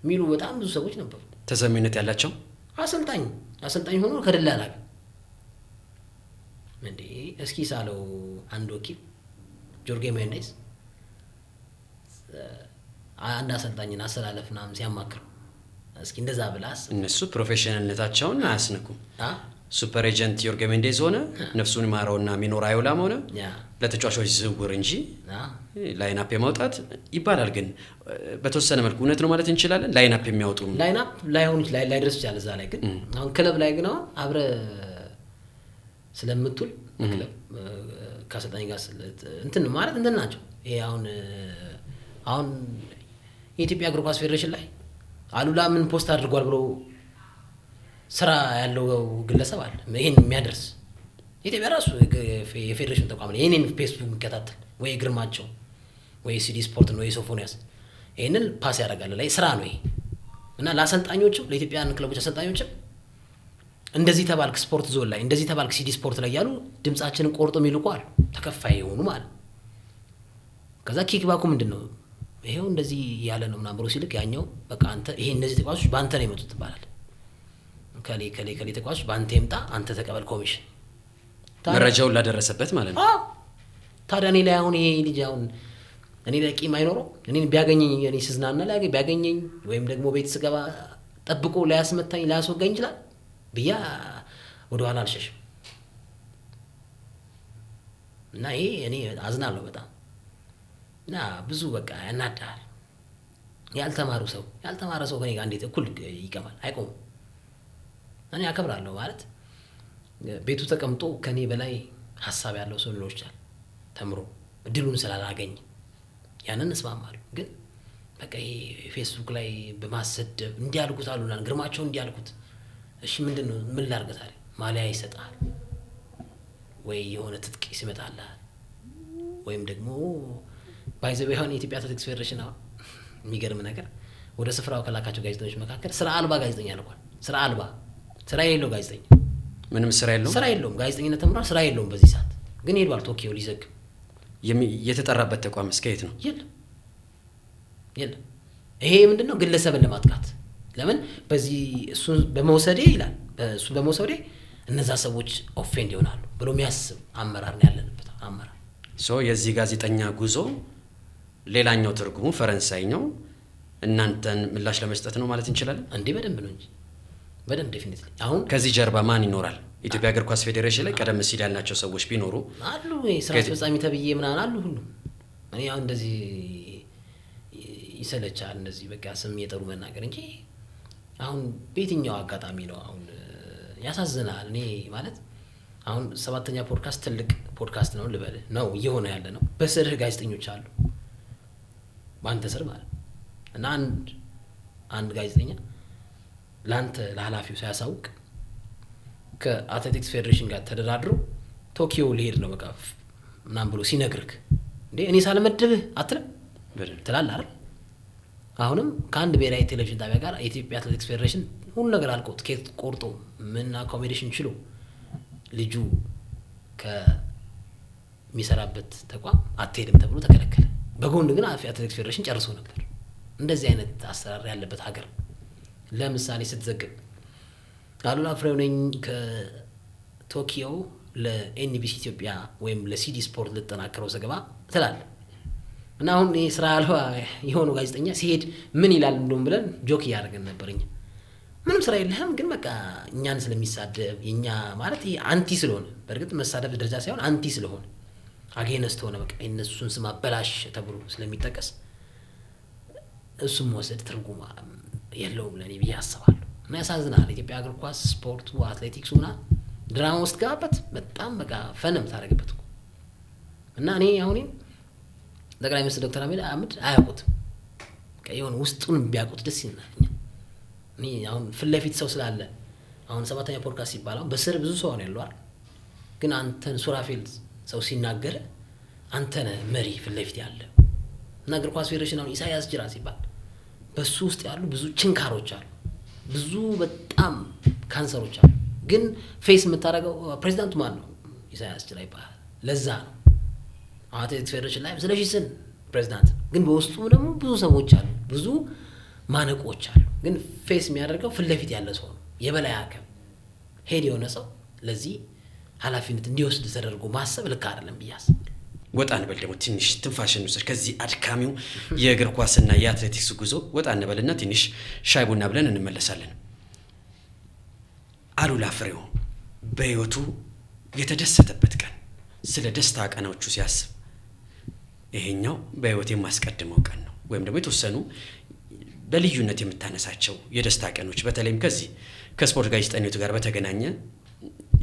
የሚሉ በጣም ብዙ ሰዎች ነበሩ። ተሰሚነት ያላቸው አሰልጣኝ ሆኖ ከደላላ እንዴ እስኪ ሳለው አንድ ወኪል ጆርጌ ሜንዴስ አንድ አሰልጣኝን አሰላለፍ ምናምን ሲያማክሩ እስኪ እንደዛ ብላስ እነሱ ፕሮፌሽናልነታቸውን አያስነኩም። ሱፐር ኤጀንት ዮርጌ ሜንዴዝ ሆነ ነፍሱን ይማረውና ሚኖር አዮላም ሆነ ለተጫዋቾች ዝውውር እንጂ ላይናፕ የማውጣት ይባላል። ግን በተወሰነ መልኩ እውነት ነው ማለት እንችላለን። ላይናፕ የሚያወጡ ላይናፕ ላይሆን ላይደርስ ይችላል እዛ ላይ። ግን አሁን ክለብ ላይ ግን አብረ ስለምትውል ክለብ ከአሰልጣኝ ጋር እንትን ማለት እንትን ናቸው። ይሄ አሁን የኢትዮጵያ እግር ኳስ ፌዴሬሽን ላይ አሉላ ምን ፖስት አድርጓል ብሎ ስራ ያለው ግለሰብ አለ ይሄን የሚያደርስ ኢትዮጵያ ራሱ የፌዴሬሽን ተቋም ነው። ይሄንን ፌስቡክ የሚከታተል ወይ ግርማቸው ወይ ሲዲ ስፖርት ነው የሶፎኒያስ ይሄንን ፓስ ያደርጋል ላይ ስራ ነው ይሄ። እና ለአሰልጣኞችም ለኢትዮጵያን ክለቦች አሰልጣኞችም እንደዚህ ተባልክ ስፖርት ዞን ላይ እንደዚህ ተባልክ ሲዲ ስፖርት ላይ ያሉ ድምጻችንን ቆርጦ የሚልቁ አሉ ተከፋይ የሆኑ ማለት። ከዛ ኪክባኩ ምንድነው ይሄው እንደዚህ ያለ ነው ምናምን ብሎ ሲልክ ያኛው በቃ አንተ ይሄ እነዚህ ተቋሞች በአንተ ነው የመጡት ይባላል። ከሌ ተቋሞች በአንተ ይምጣ አንተ ተቀበል ኮሚሽን መረጃውን ላደረሰበት ማለት ነው። ታዲያ እኔ ላይ አሁን ይሄ ልጅ አሁን እኔ ላይ ቂም አይኖረው? እኔን ቢያገኘኝ እኔ ስዝናና ላይ ቢያገኘኝ ወይም ደግሞ ቤት ስገባ ጠብቆ ላያስመታኝ ላያስወጋኝ ይችላል ብያ ወደ ኋላ አልሸሽም። እና ይሄ እኔ አዝናለሁ በጣም። እና ብዙ በቃ ያናዳል። ያልተማረ ሰው ከኔ ጋር እንዴት እኩል ይቀማል? አይቆምም። እኔ አከብራለሁ ማለት ቤቱ ተቀምጦ ከኔ በላይ ሀሳብ ያለው ሰው ሊኖር ይችላል ተምሮ እድሉን ስላላገኝ ያንን እስማማለሁ። ግን በቃ ይሄ ፌስቡክ ላይ በማሰደብ እንዲያልኩት አሉና ግርማቸው እንዲያልኩት እሺ ምንድነው ምን ላድርግ ታዲያ? ማሊያ ይሰጣል ወይ የሆነ ትጥቅ ይመጣልሃል ወይም ደግሞ ባይዘው ይሆን የኢትዮጵያ አትሌቲክስ ፌዴሬሽን የሚገርም ነገር ወደ ስፍራው ከላካቸው ጋዜጠኞች መካከል ስራ አልባ ጋዜጠኛ ልኳል። ስራ የለው ጋዜጠኛ ምንም ስራ የለውም ጋዜጠኝነት ተምሯል፣ ስራ የለውም በዚህ ሰዓት ግን ሄዷል ቶኪዮ ሊዘግብ። የተጠራበት ተቋም እስከ የት ነው? የለም። ይሄ ምንድነው ግለሰብን ለማጥቃት ለምን በዚህ እሱን በመውሰዴ ይላል እሱ በመውሰዴ እነዛ ሰዎች ኦፌንድ ይሆናሉ ብሎ የሚያስብ አመራር ነው ያለንበት አመራር። የዚህ ጋዜጠኛ ጉዞ ሌላኛው ትርጉሙ ፈረንሳይኛው እናንተን ምላሽ ለመስጠት ነው ማለት እንችላለን። እንዴ በደንብ ነው እንጂ በደንብ ዴፊኒትሊ። አሁን ከዚህ ጀርባ ማን ይኖራል? ኢትዮጵያ እግር ኳስ ፌዴሬሽን ላይ ቀደም ሲል ያልናቸው ሰዎች ቢኖሩ አሉ፣ የስራ አስፈጻሚ ተብዬ ምናምን አሉ ሁሉ። እኔ አሁን እንደዚህ ይሰለቻል እንደዚህ በቃ ስም የጠሩ መናገር እንጂ አሁን በየትኛው አጋጣሚ ነው አሁን ያሳዝናል። እኔ ማለት አሁን 7ኛ ፖድካስት ትልቅ ፖድካስት ነው ልበል ነው እየሆነ ያለ ነው። በስርህ ጋዜጠኞች አሉ በአንተ ስር ማለት እና አንድ ጋዜጠኛ ላንተ ለኃላፊው ሳያሳውቅ ከአትሌቲክስ ፌዴሬሽን ጋር ተደራድሮ ቶኪዮ ሊሄድ ነው በቃ ምናምን ብሎ ሲነግርክ እንዴ እኔ ሳልመድብህ አትልም ትላለህ አይደል? አሁንም ከአንድ ብሔራዊ ቴሌቪዥን ጣቢያ ጋር የኢትዮጵያ አትሌቲክስ ፌዴሬሽን ሁሉ ነገር አልቆ ትኬት ቆርጦ ምን አኮሞዴሽን ችሎ ልጁ ከሚሰራበት ተቋም አትሄድም ተብሎ ተከለከለ። በጎን ግን አትሌቲክስ ፌዴሬሽን ጨርሶ ነበር። እንደዚህ አይነት አሰራር ያለበት ሀገር ለምሳሌ ስትዘግብ አሉላ ፍሬው ነኝ ከቶኪዮ ለኤንቢሲ ኢትዮጵያ ወይም ለሲዲ ስፖርት ልጠናከረው ዘገባ ትላለህ እና አሁን ስራ አልባ የሆነው ጋዜጠኛ ሲሄድ ምን ይላል እንደውም ብለን ጆክ እያደረገን ነበርኛ። ምንም ስራ የለህም ግን በቃ እኛን ስለሚሳደብ የኛ ማለት አንቲ ስለሆነ በእርግጥ መሳደብ ደረጃ ሳይሆን አንቲ ስለሆነ አጌነስት ሆነ በቃ እነሱን ስም አበላሽ ተብሎ ስለሚጠቀስ እሱም ወሰድ ትርጉም የለውም ለኔ ብዬ አስባለሁ። እና ያሳዝናል። ኢትዮጵያ እግር ኳስ ስፖርቱ አትሌቲክሱና ድራማ ውስጥ ገባበት በጣም በቃ ፈንም ታደርግበት እኮ እና እኔ አሁን ጠቅላይ ሚኒስትር ዶክተር አብይ አህመድ አያውቁትም። በቃ የሆነ ውስጡን ቢያውቁት ደስ ይላል። እኔ አሁን ፊት ለፊት ሰው ስላለ አሁን 7ኛ ፖድካስት ይባላል በስር ብዙ ሰው ነው ያለው አይደል? ግን አንተን ሱራፌል ሰው ሲናገር አንተ ነህ መሪ ፊት ለፊት ያለ እና እግር ኳስ ፌዴሬሽን አሁን ኢሳያስ ጅራ ሲባል በሱ ውስጥ ያሉ ብዙ ችንካሮች አሉ፣ ብዙ በጣም ካንሰሮች አሉ። ግን ፌስ የምታደርገው ፕሬዚዳንቱ ማን ነው? ኢሳያስ ጅራ ይባላል። ለዛ ነው አትሌቲክስ ፌዴሬሽን ላይ ስለዚህ ስን ፕሬዚዳንት ግን በውስጡ ደግሞ ብዙ ሰዎች አሉ፣ ብዙ ማነቆች አሉ። ግን ፌስ የሚያደርገው ፊት ለፊት ያለ ሰው ነው። የበላይ አካል ሄድ የሆነ ሰው ለዚህ ኃላፊነት እንዲወስድ ተደርጎ ማሰብ ልክ አይደለም ብዬ አስባለሁ። ወጣ እንበል ደግሞ ትንሽ ትንፋሽ እንውሰድ ከዚህ አድካሚው የእግር ኳስና የአትሌቲክስ ጉዞ ወጣ እንበልና ትንሽ ሻይ ቡና ብለን እንመለሳለን። አሉላ ፍሬው በህይወቱ የተደሰተበት ቀን ስለ ደስታ ቀናዎቹ ሲያስብ ይሄኛው በህይወት የማስቀድመው ቀን ነው ወይም ደግሞ የተወሰኑ በልዩነት የምታነሳቸው የደስታ ቀኖች በተለይም ከዚህ ከስፖርት ጋዜጠኝነቱ ጋር በተገናኘ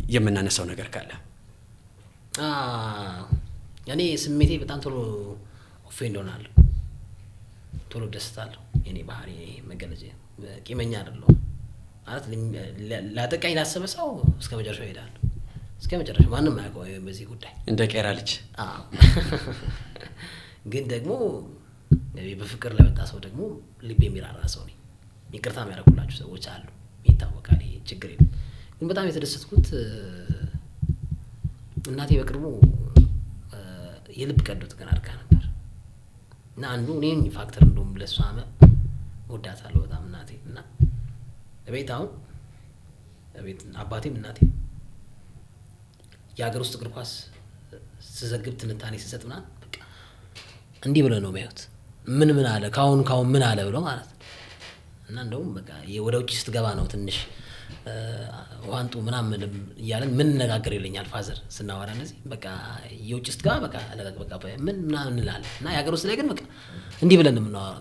የምናነሳው ነገር ካለ? እኔ ስሜቴ በጣም ቶሎ ኦፌንድ ሆናለሁ፣ ቶሎ ደስታለሁ። የኔ ባህሪ መገለጫ ቂመኛ አይደለሁም ማለት ላጠቃኝ ላሰበ ሰው እስከ መጨረሻው ይሄዳል። እስከ መጨረሻው ማንም አያውቀው በዚህ ጉዳይ እንደ ቄራ ልጅ። ግን ደግሞ በፍቅር ለመጣ ሰው ደግሞ ልብ የሚራራ ሰው ነኝ። ይቅርታ የሚያደርጉላችሁ ሰዎች አሉ፣ ይታወቃል፣ ይሄ ችግር የለም። ግን በጣም የተደሰትኩት እናቴ በቅርቡ የልብ ቀዶ ጥገና አድርጋ ነበር እና አንዱ እኔን ፋክተር እንደውም ለሷ ወዳታለሁ በጣም እናቴ እና እቤት አሁን እቤት አባቴም እናቴ የሀገር ውስጥ እግር ኳስ ስዘግብ ትንታኔ ስሰጥ ምናምን በቃ እንዲህ ብለው ነው የሚያዩት። ምን አለ ካሁን ምን አለ ብለው ማለት እና እንደውም በቃ ወደ ውጭ ስትገባ ነው ትንሽ ዋንጡ ምናምን እያለን ምን ነጋገር ይለኛል ፋዘር ስናወራ እንደዚህ በቃ የውጭ ስትገባ በቃ ምን ምናምን እንላለን እና የሀገር ውስጥ ላይ ግን በቃ እንዲህ ብለን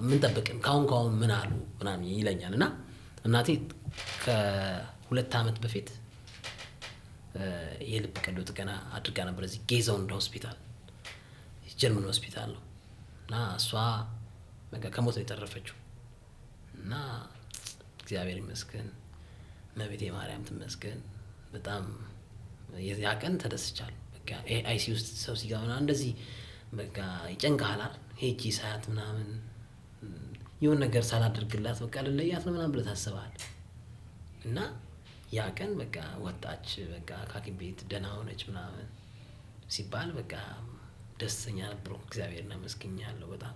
ምን ጠብቅም ካሁን ምን አሉ ምናምን ይለኛል። እና እናቴ ከ2 ዓመት በፊት የልብ ቀዶ ጥገና አድርጋ ነበር እዚህ ጌዛውንድ ሆስፒታል፣ ጀርመን ሆስፒታል ነው እና እሷ በቃ ከሞት ነው የተረፈችው። እና እግዚአብሔር ይመስገን እመቤቴ ማርያም ትመስገን በጣም ያ ቀን ተደስቻለሁ። በቃ አይሲ ውስጥ ሰው ሲገባና እንደዚህ በቃ ይጨንቃል ሄጂ ሳያት ምናምን የሆነ ነገር ሳላደርግላት በቃ ልለያት ነው ምናምን ብለህ ታስባለህ። እና ያ ቀን በቃ ወጣች በቃ ከሐኪም ቤት ደህና ሆነች ምናምን ሲባል በቃ ደስተኛ ነበርኩ። እግዚአብሔርን አመስግኛለሁ በጣም።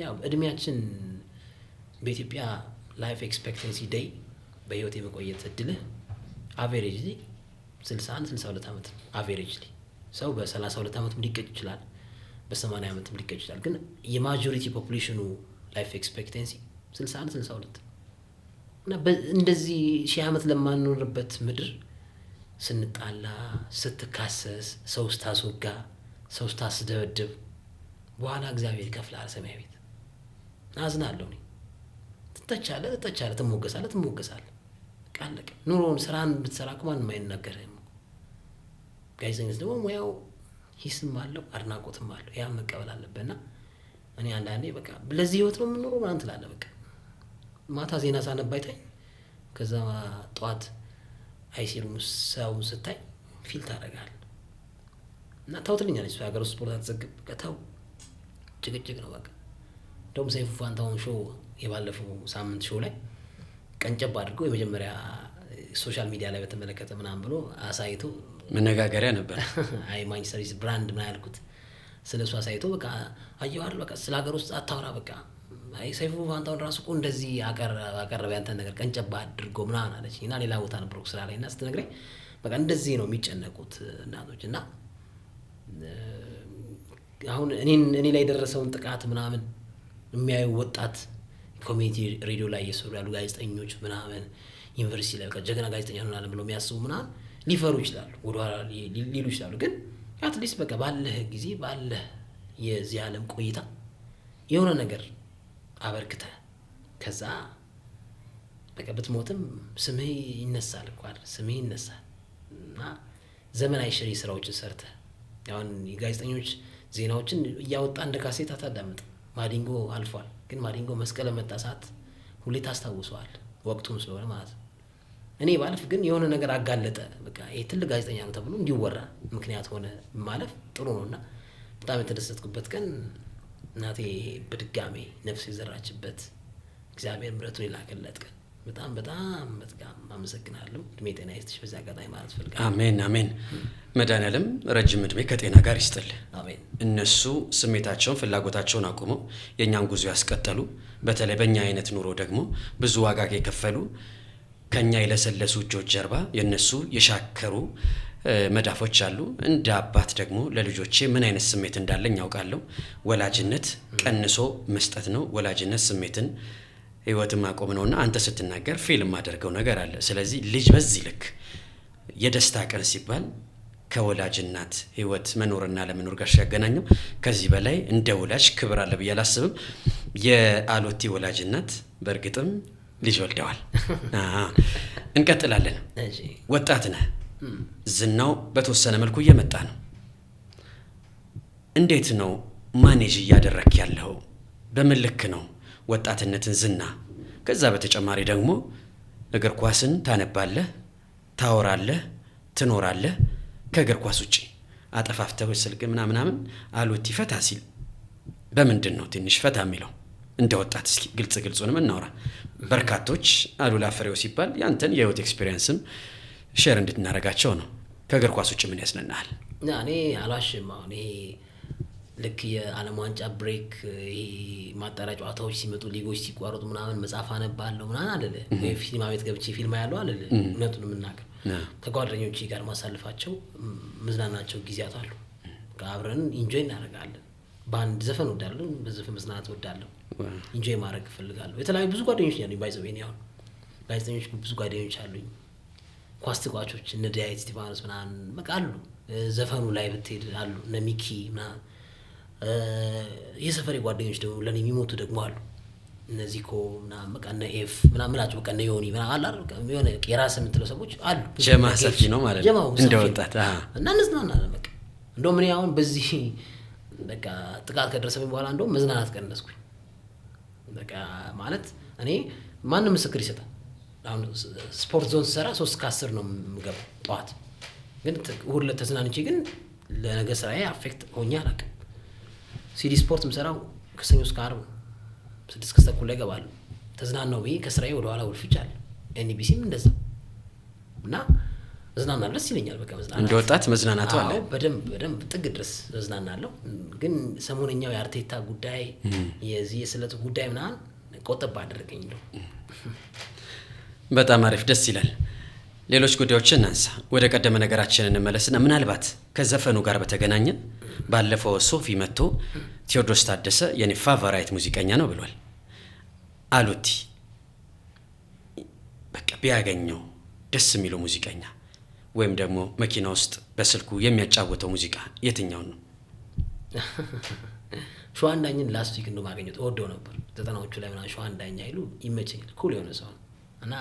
ያው እድሜያችን በኢትዮጵያ ላይፍ ኤክስፔክታንሲ ዴይ በህይወት የመቆየት እድልህ አቨሬጅሊ 61-62 ዓመት ነው። አቨሬጅሊ ሰው በ32 ዓመትም ሊቀጭ ይችላል፣ በ80 ዓመትም ሊቀጭ ይችላል። ግን የማጆሪቲ ፖፑሌሽኑ ላይፍ ኤክስፔክታንሲ 61-62 እና እንደዚህ 1000 ዓመት ለማንኖርበት ምድር ስንጣላ፣ ስትካሰስ፣ ሰው ስታስወጋ፣ ሰው ስታስደበድብ በኋላ እግዚአብሔር ይከፍልሃል ሰማይ ቤት። አዝናለሁ እኔ። ትተቻለህ፣ ትሞገሳለህ ቃለቀ ኑሮውን ስራን ብትሰራ እኮ ማንም አይናገርህም። ጋዜጠኝነት ደግሞ ሙያው ሂስም አለው አድናቆትም አለው። ያ መቀበል አለብህና እኔ አንዳንዴ በቃ ለዚህ ህይወት ነው የምንኖረው ምናምን ትላለህ። በቃ ማታ ዜና ሳነብ አይተኸኝ ከዛ ጠዋት አይሲሩም ሰውን ስታይ ፊል ታደርጋለህ። እና ተው ትለኛለች እሱ የሀገር ውስጥ ስፖርት አትዘግብ በቃ ተው፣ ጭቅጭቅ ነው በቃ። እንደውም ሰይፉ ፋንታሁን ሾው የባለፈው ሳምንት ሾው ላይ ቀንጨብ አድርጎ የመጀመሪያ ሶሻል ሚዲያ ላይ በተመለከተ ምናምን ብሎ አሳይቶ መነጋገሪያ ነበር። አይ ማንቸስተር ሲቲ ብራንድ ምን ያልኩት ስለሱ አሳይቶ በቃ አየሁ አይደል በቃ ስለ ሀገር ውስጥ አታውራ በቃ አይ ሰይፉ ፋንታሁን ራሱ እኮ እንደዚህ አቀረበ ያንተን ነገር ቀንጨብ አድርጎ ምናምን አለች። እና ሌላ ቦታ ነበርኩ ስራ ላይ እና ስትነግረኝ በቃ እንደዚህ ነው የሚጨነቁት እናቶች። እና አሁን እኔ ላይ የደረሰውን ጥቃት ምናምን የሚያዩ ወጣት ኮሚኒቲ ሬዲዮ ላይ እየሰሩ ያሉ ጋዜጠኞች ምናምን ዩኒቨርሲቲ ላይ በቃ ጀግና ጋዜጠኛ ሆናለን ብለው የሚያስቡ ምናምን ሊፈሩ ይችላሉ፣ ወደኋላ ሊሉ ይችላሉ። ግን አትሊስት በቃ ባለህ ጊዜ ባለህ የዚህ ዓለም ቆይታ የሆነ ነገር አበርክተህ ከዛ በቃ ብትሞትም ስምህ ይነሳል እኮ አይደል? ስምህ ይነሳል እና ዘመናዊ ሽሪ ስራዎችን ሰርተህ አሁን የጋዜጠኞች ዜናዎችን እያወጣ እንደ ካሴት አታዳምጥ። ማዲንጎ አልፏል፣ ግን ማዲንጎ መስቀል መጣ ሰዓት ሁሌ ታስታውሰዋል፣ ወቅቱን ስለሆነ ማለት ነው። እኔ ባለፍ ግን የሆነ ነገር አጋለጠ በቃ ይሄ ትልቅ ጋዜጠኛ ነው ተብሎ እንዲወራ ምክንያት ሆነ ማለፍ ጥሩ ነውና በጣም የተደሰትኩበት ቀን እናቴ በድጋሜ ነፍስ የዘራችበት እግዚአብሔር ምሕረቱን የላከለት ቀን በጣም አመሰግናለሁ። እድሜ ጤና ይስጥሽ በዚህ አጋጣሚ ማለት ፈልጋለሁ። አሜን። መድኃኒዓለም ረጅም እድሜ ከጤና ጋር ይስጥል። አሜን። እነሱ ስሜታቸውን ፍላጎታቸውን አቁመው የእኛን ጉዞ ያስቀጠሉ፣ በተለይ በእኛ አይነት ኑሮ ደግሞ ብዙ ዋጋ የከፈሉ ከኛ የለሰለሱ እጆች ጀርባ የነሱ የሻከሩ መዳፎች አሉ። እንደ አባት ደግሞ ለልጆቼ ምን አይነት ስሜት እንዳለኝ ያውቃለሁ። ወላጅነት ቀንሶ መስጠት ነው። ወላጅነት ስሜትን ህይወትን ማቆም ነውና አንተ ስትናገር ፊልም አደርገው ነገር አለ። ስለዚህ ልጅ በዚህ ልክ የደስታ ቀን ሲባል ከወላጅ እናት ህይወት መኖርና ለመኖር ጋር ሲያገናኘው ከዚህ በላይ እንደ ወላጅ ክብር አለ ብዬ አላስብም። የአሎቲ ወላጅ እናት በእርግጥም ልጅ ወልደዋል። እንቀጥላለን። ወጣት ነህ፣ ዝናው በተወሰነ መልኩ እየመጣ ነው። እንዴት ነው ማኔጅ እያደረክ ያለው? በምን ልክ ነው ወጣትነትን ዝና? ከዛ በተጨማሪ ደግሞ እግር ኳስን ታነባለህ፣ ታወራለህ፣ ትኖራለህ። ከእግር ኳስ ውጪ አጠፋፍተህ ስልክ ምናምን አሎቲ ፈታ ሲል በምንድን ነው ትንሽ ፈታ የሚለው? እንደ ወጣት እስኪ ግልጹንም እናውራ። በርካቶች አሉላ ፍሬው ሲባል ያንተን የህይወት ኤክስፒሪየንስም ሼር እንድትናረጋቸው ነው። ከእግር ኳስ ውጭ ምን ያስነናሃል? እኔ አላሽም። አሁን ይሄ ልክ የዓለም ዋንጫ ብሬክ፣ ይሄ ማጣሪያ ጨዋታዎች ሲመጡ፣ ሊጎች ሲቋረጡ ምናምን መጽሐፍ አነባለሁ ምናምን አለለ ወይ ሲኒማ ቤት ገብቼ ፊልም ያለው አለለ። እውነቱን የምናገር ከጓደኞቼ ጋር ማሳልፋቸው መዝናናቸው ጊዜያት አሉ። አብረን ኢንጆይ እናደርጋለን። በአንድ ዘፈን ወዳለሁ፣ በዘፈን መዝናናት ወዳለሁ፣ ኢንጆይ ማድረግ እፈልጋለሁ። የተለያዩ ብዙ ጓደኞች ያሉኝ ባይዘው አሁን ጋዜጠኞች ብዙ ጓደኞች አሉኝ። ኳስ ተጫዋቾች እነ ዳዊት እስጢፋኖስ ምናምን በቃ አሉ። ዘፈኑ ላይ ብትሄድ አሉ እነ ሚኪ ምናምን። የሰፈሬ ጓደኞች ደግሞ ለኔ የሚሞቱ ደግሞ አሉ። እነዚህ ኮ ምናምን በቃ እነ ኤፍ ምናምን ምላቸው በቃ እነ ዮኒ ምናምን አለ አይደል? የሆነ የራስ የምትለው ሰዎች አሉ። ጀማ ሰፊ ነው ማለት ነው እንደ ወጣት እና እንዝናናለን። በቃ እንደውም እኔ አሁን በዚህ በቃ ጥቃት ከደረሰብኝ በኋላ እንደውም መዝናናት ቀነስኩኝ። በቃ ማለት እኔ ማንም ምስክር ይሰጣል። አሁን ስፖርት ዞን ሰራ 3-10 ነው የምገባው ጠዋት። ግን ሁሉ ተዝናንቼ ግን ለነገ ስራዬ አፌክት ሆኛ አላውቅም። ሲዲ ስፖርት ምሰራው ከሰኞ እስከ ዓርብ 6:30 ላይ እገባለሁ። ተዝናናው ብዬ ከስራዬ ወደ ኋላ ወልፍቻለሁ። ኤንቢሲም እንደዛ እና መዝናናለሁ። ደስ ይለኛል። በቃ መዝናናት እንደ ወጣት መዝናናቱ አለ። በደንብ ጥግ ድረስ መዝናናለሁ። ግን ሰሞነኛው የአርቴታ ጉዳይ የዚህ የስለቱ ጉዳይ ምናምን ቆጠባ አደረገኝ ነው። በጣም አሪፍ፣ ደስ ይላል። ሌሎች ጉዳዮችን እናንሳ። ወደ ቀደመ ነገራችን እንመለስና ምናልባት ከዘፈኑ ጋር በተገናኘ ባለፈው ሶፊ መጥቶ ቴዎድሮስ ታደሰ የኔ ፋቮራይት ሙዚቀኛ ነው ብሏል። አሎቲ በቃ ቢያገኘው ደስ የሚለው ሙዚቀኛ ወይም ደግሞ መኪና ውስጥ በስልኩ የሚያጫወተው ሙዚቃ የትኛው ነው? ሸዋንዳኝን ላስት ዊክ እንደው ማግኘት እወደው ነበር። 90ዎቹ ላይ ምናምን ሸዋንዳኝ አይሉ ይመቸኛል። ኩል የሆነ ሰው ነው እና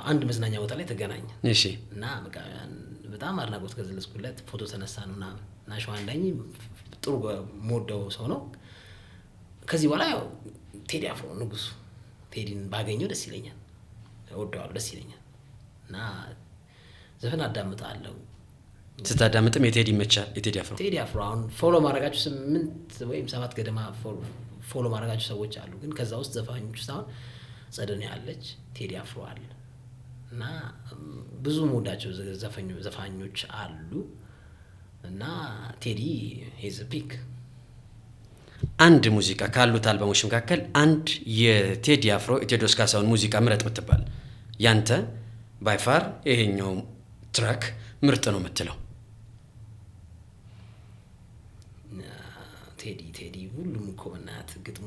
አንድ መዝናኛ ቦታ ላይ ተገናኘ። እሺ። እና በቃ በጣም አድናቆት ከዘለስኩለት ፎቶ ተነሳን ምናምን እና ሸዋንዳኝ ጥሩ ሞደው ሰው ነው። ከዚህ በኋላ ያው ቴዲ አፍሮ ንጉሱ ቴዲን ባገኘው ደስ ይለኛል። እወደዋለሁ፣ ደስ ይለኛል እና ዘፈን አዳምጣለሁ። ስታዳምጥም የቴዲ ይመቻል? የቴዲ አፍሮ አሁን ፎሎ ማድረጋችሁ 8 ወይም 7 ገደማ ፎሎ ማድረጋችሁ ሰዎች አሉ። ግን ከዛ ውስጥ ዘፋኞች ውስጥ አሁን ጸደኔ ያለች፣ ቴዲ አፍሮ አለ እና ብዙ ሞዳቸው ዘፋኞች አሉ እና ቴዲ ሄዝ ፒክ። አንድ ሙዚቃ ካሉት አልበሞች መካከል አንድ የቴዲ አፍሮ የቴዎድሮስ ካሳሁን ሙዚቃ ምረጥ ብትባል ያንተ ባይፋር ይሄኛው ትራክ ምርጥ ነው የምትለው? ቴዲ ሁሉም እኮ እናት ግጥሙ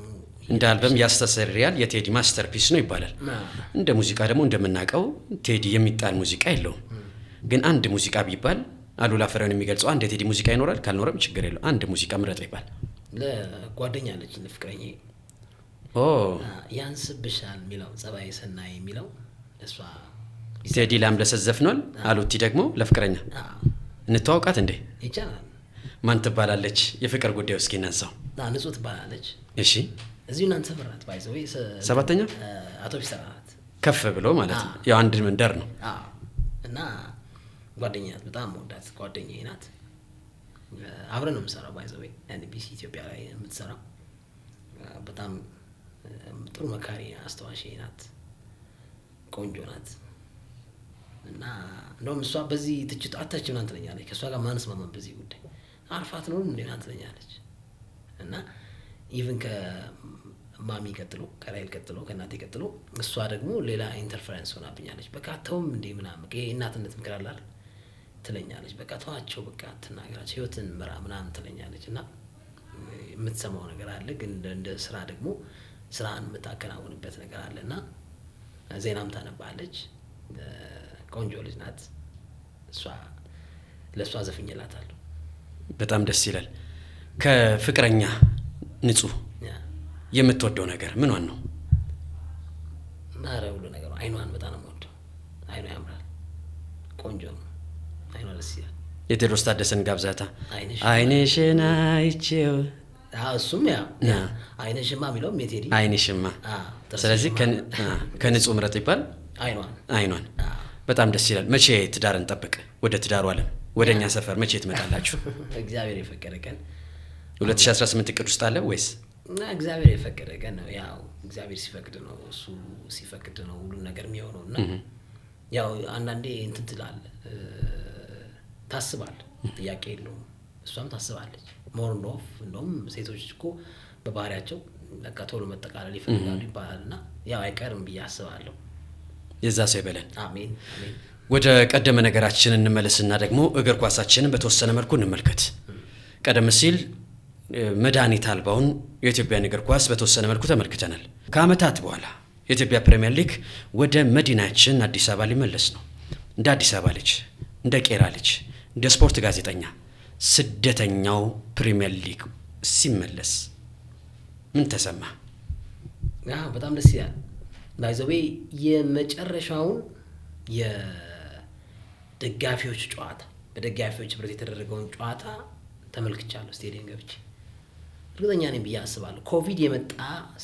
እንደ አልበም ያስተሰርያል። የቴዲ ማስተርፒስ ነው ይባላል። እንደ ሙዚቃ ደግሞ እንደምናውቀው ቴዲ የሚጣል ሙዚቃ የለውም። ግን አንድ ሙዚቃ ቢባል አሉላ ፍሬውን የሚገልጸው አንድ የቴዲ ሙዚቃ ይኖራል። ካልኖረም ችግር የለው። አንድ ሙዚቃ ምረጥ ይባል። ለጓደኛ አለች ለፍቅረኛ ያንስብሻል የሚለው ጸባይ ሰናይ የሚለው እሷ ቴዲ ላምለሰት ዘፍኗል። አሉቲ ደግሞ ለፍቅረኛ። እንተዋውቃት እንዴ? ይቻላል። ማን ትባላለች? የፍቅር ጉዳዩ እስኪ እናንሳው። ንጹህ ትባላለች። እሺ። እዚሁ እናንተ ሰፈራት ባይዘው 7ኛ አውቶቡስ ተራራት ከፍ ብሎ ማለት ነው። ያው አንድ መንደር ነው። እና ጓደኛዬ ናት። በጣም ወዳት ጓደኛዬ ናት። አብረን ነው የምሰራው ባይዘው ኤንቢሲ ኢትዮጵያ ላይ የምትሰራው። በጣም ጥሩ መካሪ አስተዋሽ ናት። ቆንጆ ናት። እና እንደውም እሷ በዚህ ትችት አታችም ናት ትለኛለች። ከእሷ ጋር ማንስማማም በዚህ ጉዳይ አርፋት ነው እንዴ ናት ትለኛለች። እና ኢቭን ከማሚ ቀጥሎ ከራይል ቀጥሎ ከእናቴ ቀጥሎ እሷ ደግሞ ሌላ ኢንተርፈረንስ ሆናብኛለች። በቃ ተውም እንዴ ምናምን ይሄ እናትነት ምክር አለ አይደል? ትለኛለች። በቃ ተዋቸው፣ በቃ አትናገራቸው፣ ህይወትን ምራ ምናምን ትለኛለች። እና የምትሰማው ነገር አለ፣ ግን እንደ ስራ ደግሞ ስራን የምታከናውንበት ነገር አለ። እና ዜናም ታነባለች። ቆንጆ ልጅ ናት። ለእሷ ዘፍኝላታለሁ። በጣም ደስ ይላል። ከፍቅረኛ ንጹህ የምትወደው ነገር ምንዋን ነው? ኧረ ሁሉ ነገር ነው። አይኗን በጣም ነው የምወደው። አይኗ ያምራል፣ ቆንጆ ነው። አይኗ ደስ ይላል። የቴዎድሮስ ታደሰን ጋብዛታ አይንሽን አይቼው። እሱም አይንሽማ የሚለውም የቴዲ አይንሽማ። ስለዚህ ከንጹህ ምረጥ ይባል። አይኗን በጣም ደስ ይላል። መቼ ትዳር እንጠብቅ? ወደ ትዳሩ ዓለም ወደ እኛ ሰፈር መቼ ትመጣላችሁ? እግዚአብሔር የፈቀደ ቀን 2018 እቅድ ውስጥ አለ ወይስ? እግዚአብሔር የፈቀደ ቀን ነው። ያው እግዚአብሔር ሲፈቅድ ነው፣ እሱ ሲፈቅድ ነው ሁሉ ነገር የሚሆነው። እና ያው አንዳንዴ እንትን ትላለህ፣ ታስባለህ፣ ጥያቄ የለውም። እሷም ታስባለች። ሞር እንደውም ሴቶች እኮ በባህሪያቸው በቃ ቶሎ መጠቃለል ይፈልጋሉ ይባላል። እና ያው አይቀርም ብዬ አስባለሁ። የዛ ሰው ይበለን። አሜን አሜን። ወደ ቀደመ ነገራችን እንመለስና ደግሞ እግር ኳሳችንን በተወሰነ መልኩ እንመልከት። ቀደም ሲል መድኃኒት አልባውን የኢትዮጵያን እግር ኳስ በተወሰነ መልኩ ተመልክተናል። ከዓመታት በኋላ የኢትዮጵያ ፕሪሚየር ሊግ ወደ መዲናችን አዲስ አበባ ሊመለስ ነው። እንደ አዲስ አበባ ልጅ፣ እንደ ቄራ ልጅ፣ እንደ ስፖርት ጋዜጠኛ ስደተኛው ፕሪሚየር ሊግ ሲመለስ ምን ተሰማ? በጣም ደስ ይላል። ባይዘዌ የመጨረሻውን የደጋፊዎች ጨዋታ በደጋፊዎች ህብረት የተደረገውን ጨዋታ ተመልክቻለሁ። ስቴዲየም ገብቼ እርግጠኛ ነኝ ብዬ አስባለሁ። ኮቪድ የመጣ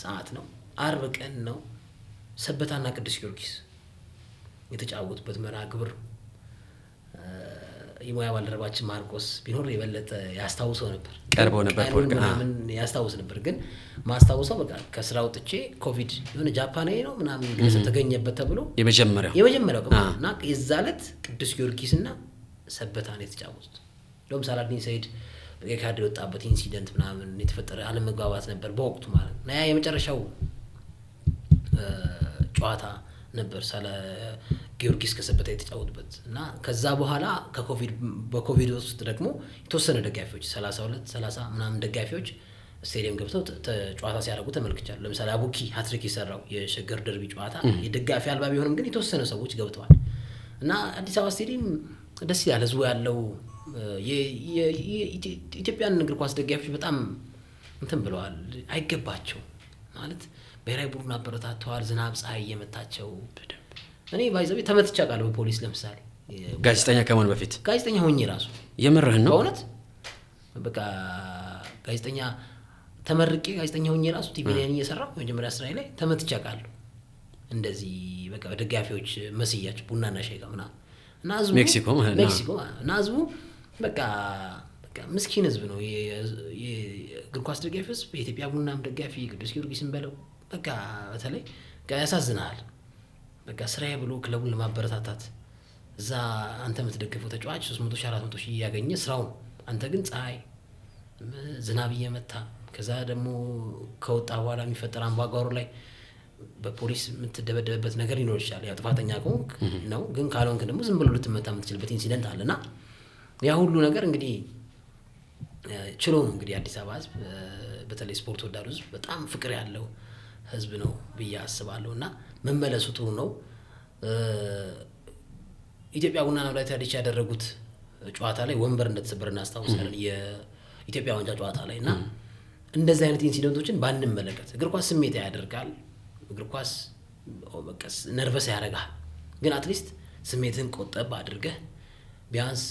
ሰዓት ነው። አርብ ቀን ነው። ሰበታና ቅዱስ ጊዮርጊስ የተጫወቱበት መርሃ ግብር የሙያ ባልደረባችን ማርቆስ ቢኖር የበለጠ ያስታውሰው ነበር። ቀርቦ ነበር ምናምን ያስታውስ ነበር። ግን ማስታውሰው በቃ ከስራ ወጥቼ ኮቪድ የሆነ ጃፓናዊ ነው ምናምን ግለሰብ ተገኘበት ተብሎ የመጀመሪያው እና የዛ ዕለት ቅዱስ ጊዮርጊስና ሰበታ ነው የተጫወቱት። እንደውም ሳላዲን ሰይድ ካርድ የወጣበት ኢንሲደንት ምናምን የተፈጠረ አለመግባባት ነበር በወቅቱ ማለት ነው። ያ የመጨረሻው ጨዋታ ነበር ሳለ ጊዮርጊስ ከሰበታ የተጫወቱበት እና ከዛ በኋላ በኮቪድ ውስጥ ደግሞ የተወሰነ ደጋፊዎች 30 ምናምን ደጋፊዎች ስቴዲየም ገብተው ጨዋታ ሲያደርጉ ተመልክቻለሁ። ለምሳሌ አቡኪ ሃትሪክ የሰራው የሸገር ደርቢ ጨዋታ የደጋፊ አልባ ቢሆንም ግን የተወሰነ ሰዎች ገብተዋል እና አዲስ አበባ ስቴዲየም ደስ ይላል። ህዝቡ ያለው የኢትዮጵያን እግር ኳስ ደጋፊዎች በጣም እንትን ብለዋል። አይገባቸው ማለት ብሔራዊ ቡድን አበረታተዋል። ዝናብ ፀሐይ እየመታቸው እኔ ባይዘቤ ተመትቻ ቃለሁ በፖሊስ ለምሳሌ ጋዜጠኛ ከመሆን በፊት ጋዜጠኛ ሆኜ ራሱ የምርህን ነው በእውነት በቃ ጋዜጠኛ ተመርቄ ጋዜጠኛ ሆኜ ራሱ ቲቪ ላይ እየሰራሁ መጀመሪያ ስራዬ ላይ ተመትቻ ቃለሁ። እንደዚህ በቃ ደጋፊዎች መስያቸው ቡናና ሻይ ጋር ምናምን እና ህዝቡ ሜክሲኮ እና ህዝቡ በቃ ምስኪን ህዝብ ነው። የእግር ኳስ ደጋፊ ህዝብ፣ የኢትዮጵያ ቡናም ደጋፊ ቅዱስ ጊዮርጊስን በለው በቃ በተለይ ያሳዝናል። በቃ ስራዬ ብሎ ክለቡን ለማበረታታት እዛ አንተ የምትደግፈው ተጫዋች 300,000 400,000 እያገኘ ስራውን፣ አንተ ግን ፀሐይ ዝናብ እየመታ ከዛ ደግሞ ከወጣ በኋላ የሚፈጠር አምባጓሮ ላይ በፖሊስ የምትደበደበበት ነገር ሊኖር ይችላል። ያው ጥፋተኛ ከሆንክ ነው፣ ግን ካልሆንክ ደግሞ ዝም ብሎ ልትመታ የምትችልበት ኢንሲደንት አለና ያ ሁሉ ነገር እንግዲህ ችሎ ነው እንግዲህ አዲስ አበባ ህዝብ በተለይ ስፖርት ወዳዱ ህዝብ በጣም ፍቅር ያለው ህዝብ ነው ብዬ አስባለሁ እና መመለሱ ጥሩ ነው። ኢትዮጵያ ቡናና ወላይታ ዲቻ ያደረጉት ጨዋታ ላይ ወንበር እንደተሰበረ እናስታውሳለን። የኢትዮጵያ ዋንጫ ጨዋታ ላይ እና እንደዚህ አይነት ኢንሲደንቶችን ባንመለከት። እግር ኳስ ስሜት ያደርጋል። እግር ኳስ በቃ ነርቨስ ያደርጋል። ግን አትሊስት ስሜትን ቆጠብ አድርገህ ቢያንስ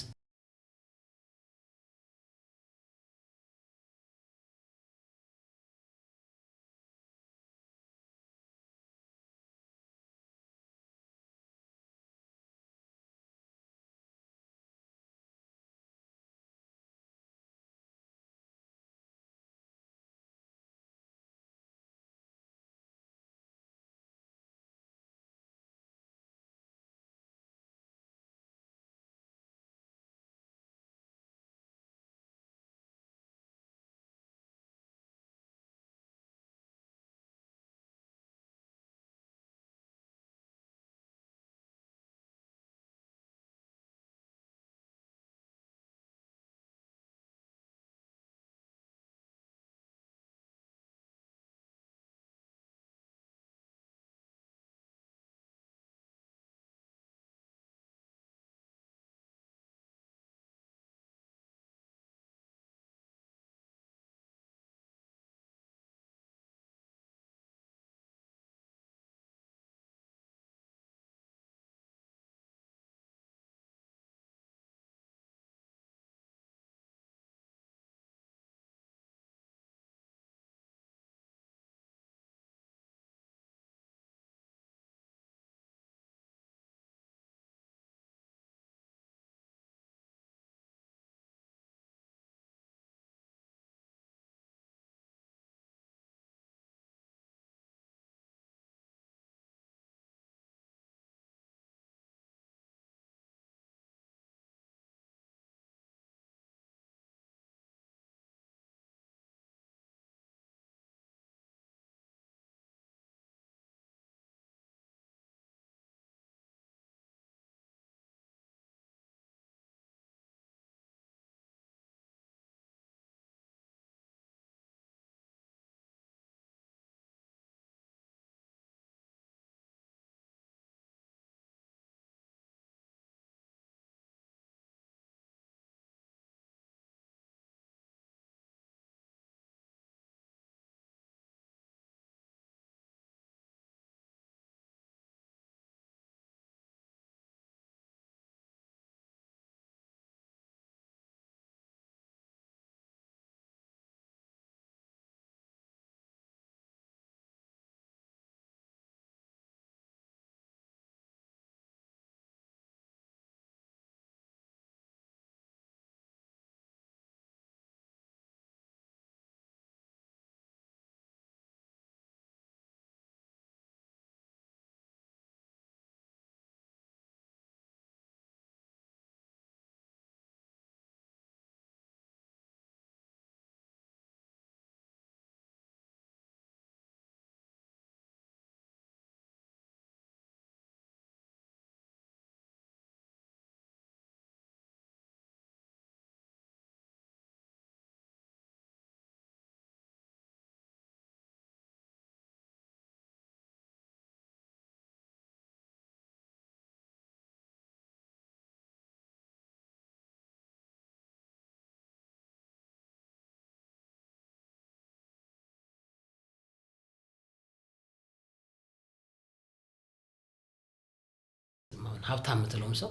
ሀብታም የምትለውም ሰው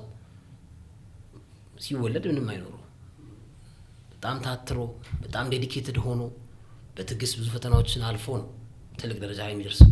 ሲወለድ ምንም አይኖረው በጣም ታትሮ በጣም ዴዲኬትድ ሆኖ በትዕግስት ብዙ ፈተናዎችን አልፎ ነው ትልቅ ደረጃ ላይ የሚደርሰው።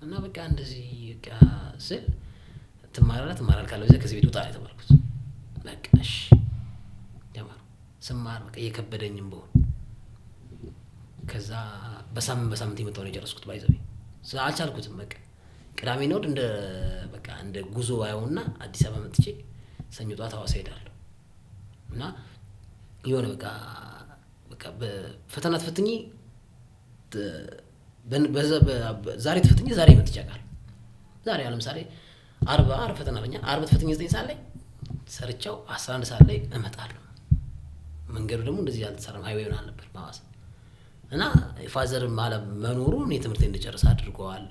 እና በቃ እንደዚህ በቃ ስል ትማራለህ ካለ ከዚህ ቤት ውጣ የተባልኩት በቃ እሺ ተማር ስማር በቃ እየከበደኝም በሆነ ከዛ በሳምንት የመጣው ነው የጨረስኩት ባይዘው አልቻልኩትም። በቃ ቅዳሜ ነው እንደ በቃ እንደ ጉዞ አየውና አዲስ አበባ መጥቼ ሰኞ ጧት ሐዋሳ ሄዳለሁ እና የሆነ በቃ በፈተና ተፈትኜ ዛሬ ተፈትኜ ዛሬ መጥቻለሁ። ዛሬ ለምሳሌ አርብ ፈተና አለኝ። አርብ ተፈትኜ 9 ሰዓት ላይ ሰርቻው 11 ሰዓት ላይ እመጣለሁ። መንገዱ ደግሞ እንደዚህ ያልተሰራም ሃይዌይ ሆነ ነበር በሐዋሳ እና ፋዘር ማለት መኖሩ እኔ ትምህርቴ እንድጨርስ አድርገዋል።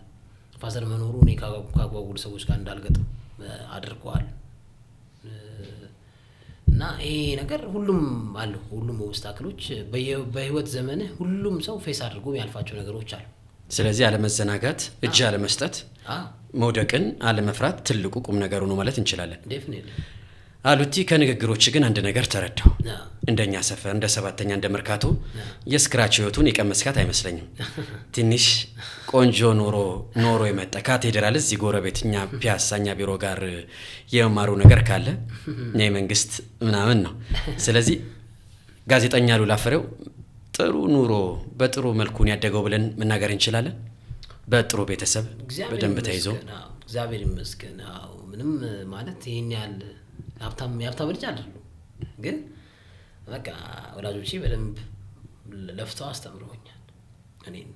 ፋዘር መኖሩ እኔ ካጓጉል ሰዎች ጋር እንዳልገጥም አድርገዋል። እና ይሄ ነገር ሁሉም አለው ሁሉም ኦብስታክሎች በህይወት ዘመንህ ሁሉም ሰው ፌስ አድርጎ ያልፋቸው ነገሮች አሉ። ስለዚህ አለመዘናጋት፣ እጅ አለመስጠት፣ መውደቅን አለመፍራት ትልቁ ቁም ነገሩ ነው ማለት እንችላለን። ዴፊኒትሊ አሉቲ ከንግግሮች ግን አንድ ነገር ተረዳው። እንደኛ ሰፈር እንደ ሰባተኛ እንደ መርካቶ የስክራች ህይወቱን የቀመስካት አይመስለኝም። ትንሽ ቆንጆ ኖሮ የመጣ ካቴድራል እዚህ ጎረቤትኛ ፒያሳኛ ቢሮ ጋር የማሩ ነገር ካለ የመንግስት ምናምን ነው። ስለዚህ ጋዜጠኛ ሉላ ፍሬው ጥሩ ኑሮ በጥሩ መልኩን ያደገው ብለን መናገር እንችላለን። በጥሩ ቤተሰብ በደንብ ተይዞ እግዚአብሔር ይመስገን። ምንም ማለት ይሄን ያህል ሀብታም ልጅ አይደለም፣ ግን በቃ ወላጆቼ በደንብ ለፍተው አስተምረውኛል። እኔን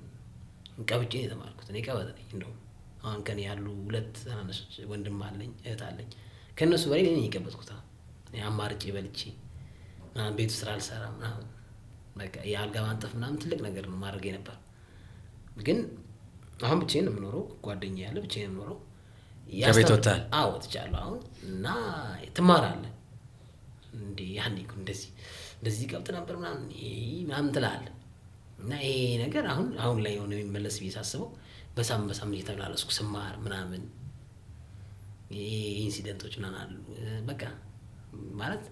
ቀብጬ ነው የተማርኩት። እኔ ቀበጥ ነኝ። እንደውም አሁን ከኔ ያሉ 2 ታናናሽ ወንድም አለኝ እህት አለኝ። ከነሱ በላይ እኔ የቀበጥኩት እኔ አማርጬ በልቼ ቤት ስራ አልሰራ ምናምን በቃ የአልጋ ማንጠፍ ምናምን ትልቅ ነገር ነው ማድረግ ነበር። ግን አሁን ብቻዬን ነው የምኖረው። ጓደኛዬ ያለ ብቻዬን ነው የምኖረው። ከቤት ወጣል? አዎ ወጥቻለሁ። አሁን እና ትማራለህ እንዴ ያኔ እንደዚህ ቀብጥ ነበር ምናምን ትላለህ። እና ይሄ ነገር አሁን ላይ ሆነ የሚመለስ ብዬ ሳስበው በሳምንት እየተመላለስኩ ስማር ምናምን ይሄ ኢንሲደንቶች ምናምን አሉ። በቃ ማለት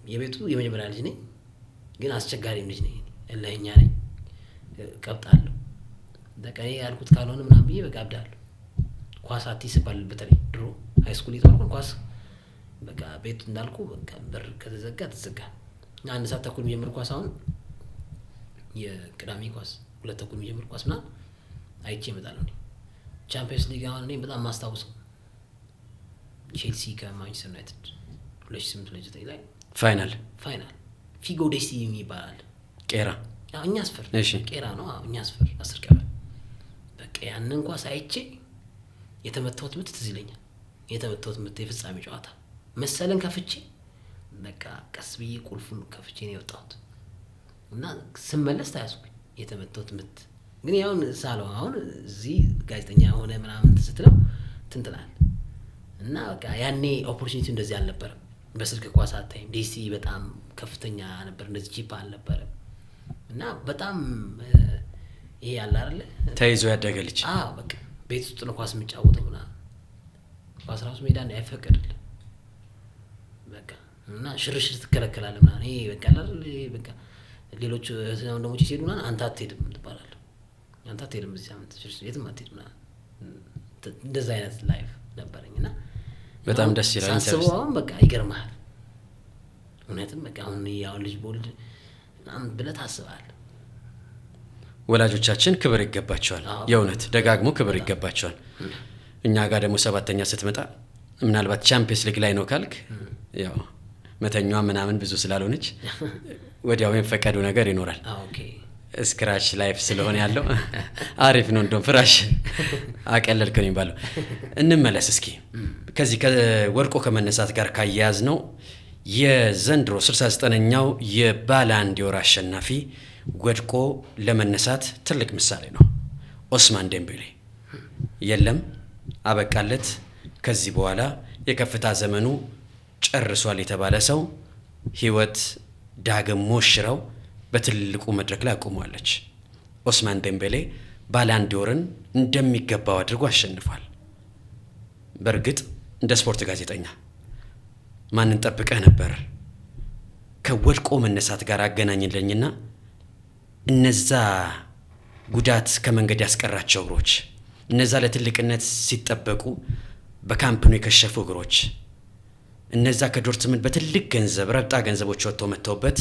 የቤቱ የመጀመሪያ ልጅ ነኝ፣ ግን አስቸጋሪም ልጅ ነኝ። እልኸኛ ነኝ፣ ቀብጣለሁ። በቃ ያልኩት ካልሆነ ምናምን ብዬ በቃ አብዳለሁ። ኳስ አትይስባል። በተለይ ድሮ ሃይስኩል እየተማርኩ ኳስ በቃ ቤቱ እንዳልኩ በቃ በር ከተዘጋ ተዘጋ። 1 ሰዓት ተኩል የሚጀምር ኳስ አሁን የቅዳሜ ኳስ 2 ተኩል የሚጀምር ኳስ ምናምን አይቼ እመጣለሁ። ቻምፒየንስ ሊግ አሁን እኔ በጣም ማስታውሰው ቼልሲ ከማንቸስተር ዩናይትድ 2008 ላይ ፋይናል ፊጎ ዴሲ ይባላል። ቄራ እኛ አስፈር ቄራ ነው። እኛ አስፈር 10 ቀበሌ በቃ ያንን ኳስ አይቼ የተመታሁት ምት ትዝ ይለኛል። የተመታሁት ምት የፍጻሜ ጨዋታ መሰለን ከፍቼ በቃ ቀስ ብዬ ቁልፉን ከፍቼ ነው የወጣሁት እና ስመለስ ታያስኩኝ የተመታሁት ምት። ግን ያውን ሳለው አሁን እዚህ ጋዜጠኛ ሆነ ምናምን ስትለው ትንትላል እና በቃ ያኔ ኦፖርቹኒቲ እንደዚህ አልነበረም። በስልክ ኳስ አታይም። ዲሲ በጣም ከፍተኛ ነበር፣ እንደዚህ ቺፕ አልነበረም እና በጣም ይሄ ያለ አይደለ ተይዞ ያደገ ልጅ በቃ ቤት ውስጥ ነው ኳስ የምጫወተው ምናምን ኳስ ራሱ ሜዳ አይፈቀድልህ በቃ እና ሽርሽር ትከለከላለህ ምናምን። ይሄ በቃ አይደል በቃ ሌሎች ወንድሞች ሲሄዱ ምናምን አንተ አትሄድም ትባላለህ። አንተ አትሄድም እዚህ ሳምንት ሽርሽር የትም አትሄድም ምናምን። እንደዛ አይነት ላይፍ ነበረኝ እና በጣም ደስ ይላል። ሳስበው አሁን በቃ ይገርማል። እውነትም በቃ አሁን ያው ልጅ ቦልድ ምናምን ብለህ ታስባለህ። ወላጆቻችን ክብር ይገባቸዋል። የእውነት ደጋግሞ ክብር ይገባቸዋል። እኛ ጋር ደግሞ ሰባተኛ ስትመጣ ምናልባት ቻምፒየንስ ሊግ ላይ ነው ካልክ ያው መተኛዋ ምናምን ብዙ ስላልሆነች ወዲያው የሚፈቀዱ ነገር ይኖራል። ኦኬ ስክራች ላይፍ ስለሆነ ያለው አሪፍ ነው። እንደውም ፍራሽ አቀለልከኝ የሚባለው። እንመለስ እስኪ ከዚህ ከወድቆ ከመነሳት ጋር ካያያዝ ነው የዘንድሮ 69ኛው የባላን ዲዮር አሸናፊ ወድቆ ለመነሳት ትልቅ ምሳሌ ነው። ኦስማን ዴምቤሌ የለም አበቃለት፣ ከዚህ በኋላ የከፍታ ዘመኑ ጨርሷል የተባለ ሰው ህይወት ዳግም ሞሽረው በትልቁ መድረክ ላይ አቆሟለች። ኦስማን ዴምቤሌ ባላን ዲዮርን እንደሚገባው አድርጎ አሸንፏል። በእርግጥ እንደ ስፖርት ጋዜጠኛ ማንን ጠብቀህ ነበር? ከወድቆ መነሳት ጋር አገናኝልኝና እነዛ ጉዳት ከመንገድ ያስቀራቸው እግሮች፣ እነዛ ለትልቅነት ሲጠበቁ በካምፕኑ የከሸፉ እግሮች፣ እነዛ ከዶርትመንድ በትልቅ ገንዘብ ረብጣ ገንዘቦች ወጥተው መጥተውበት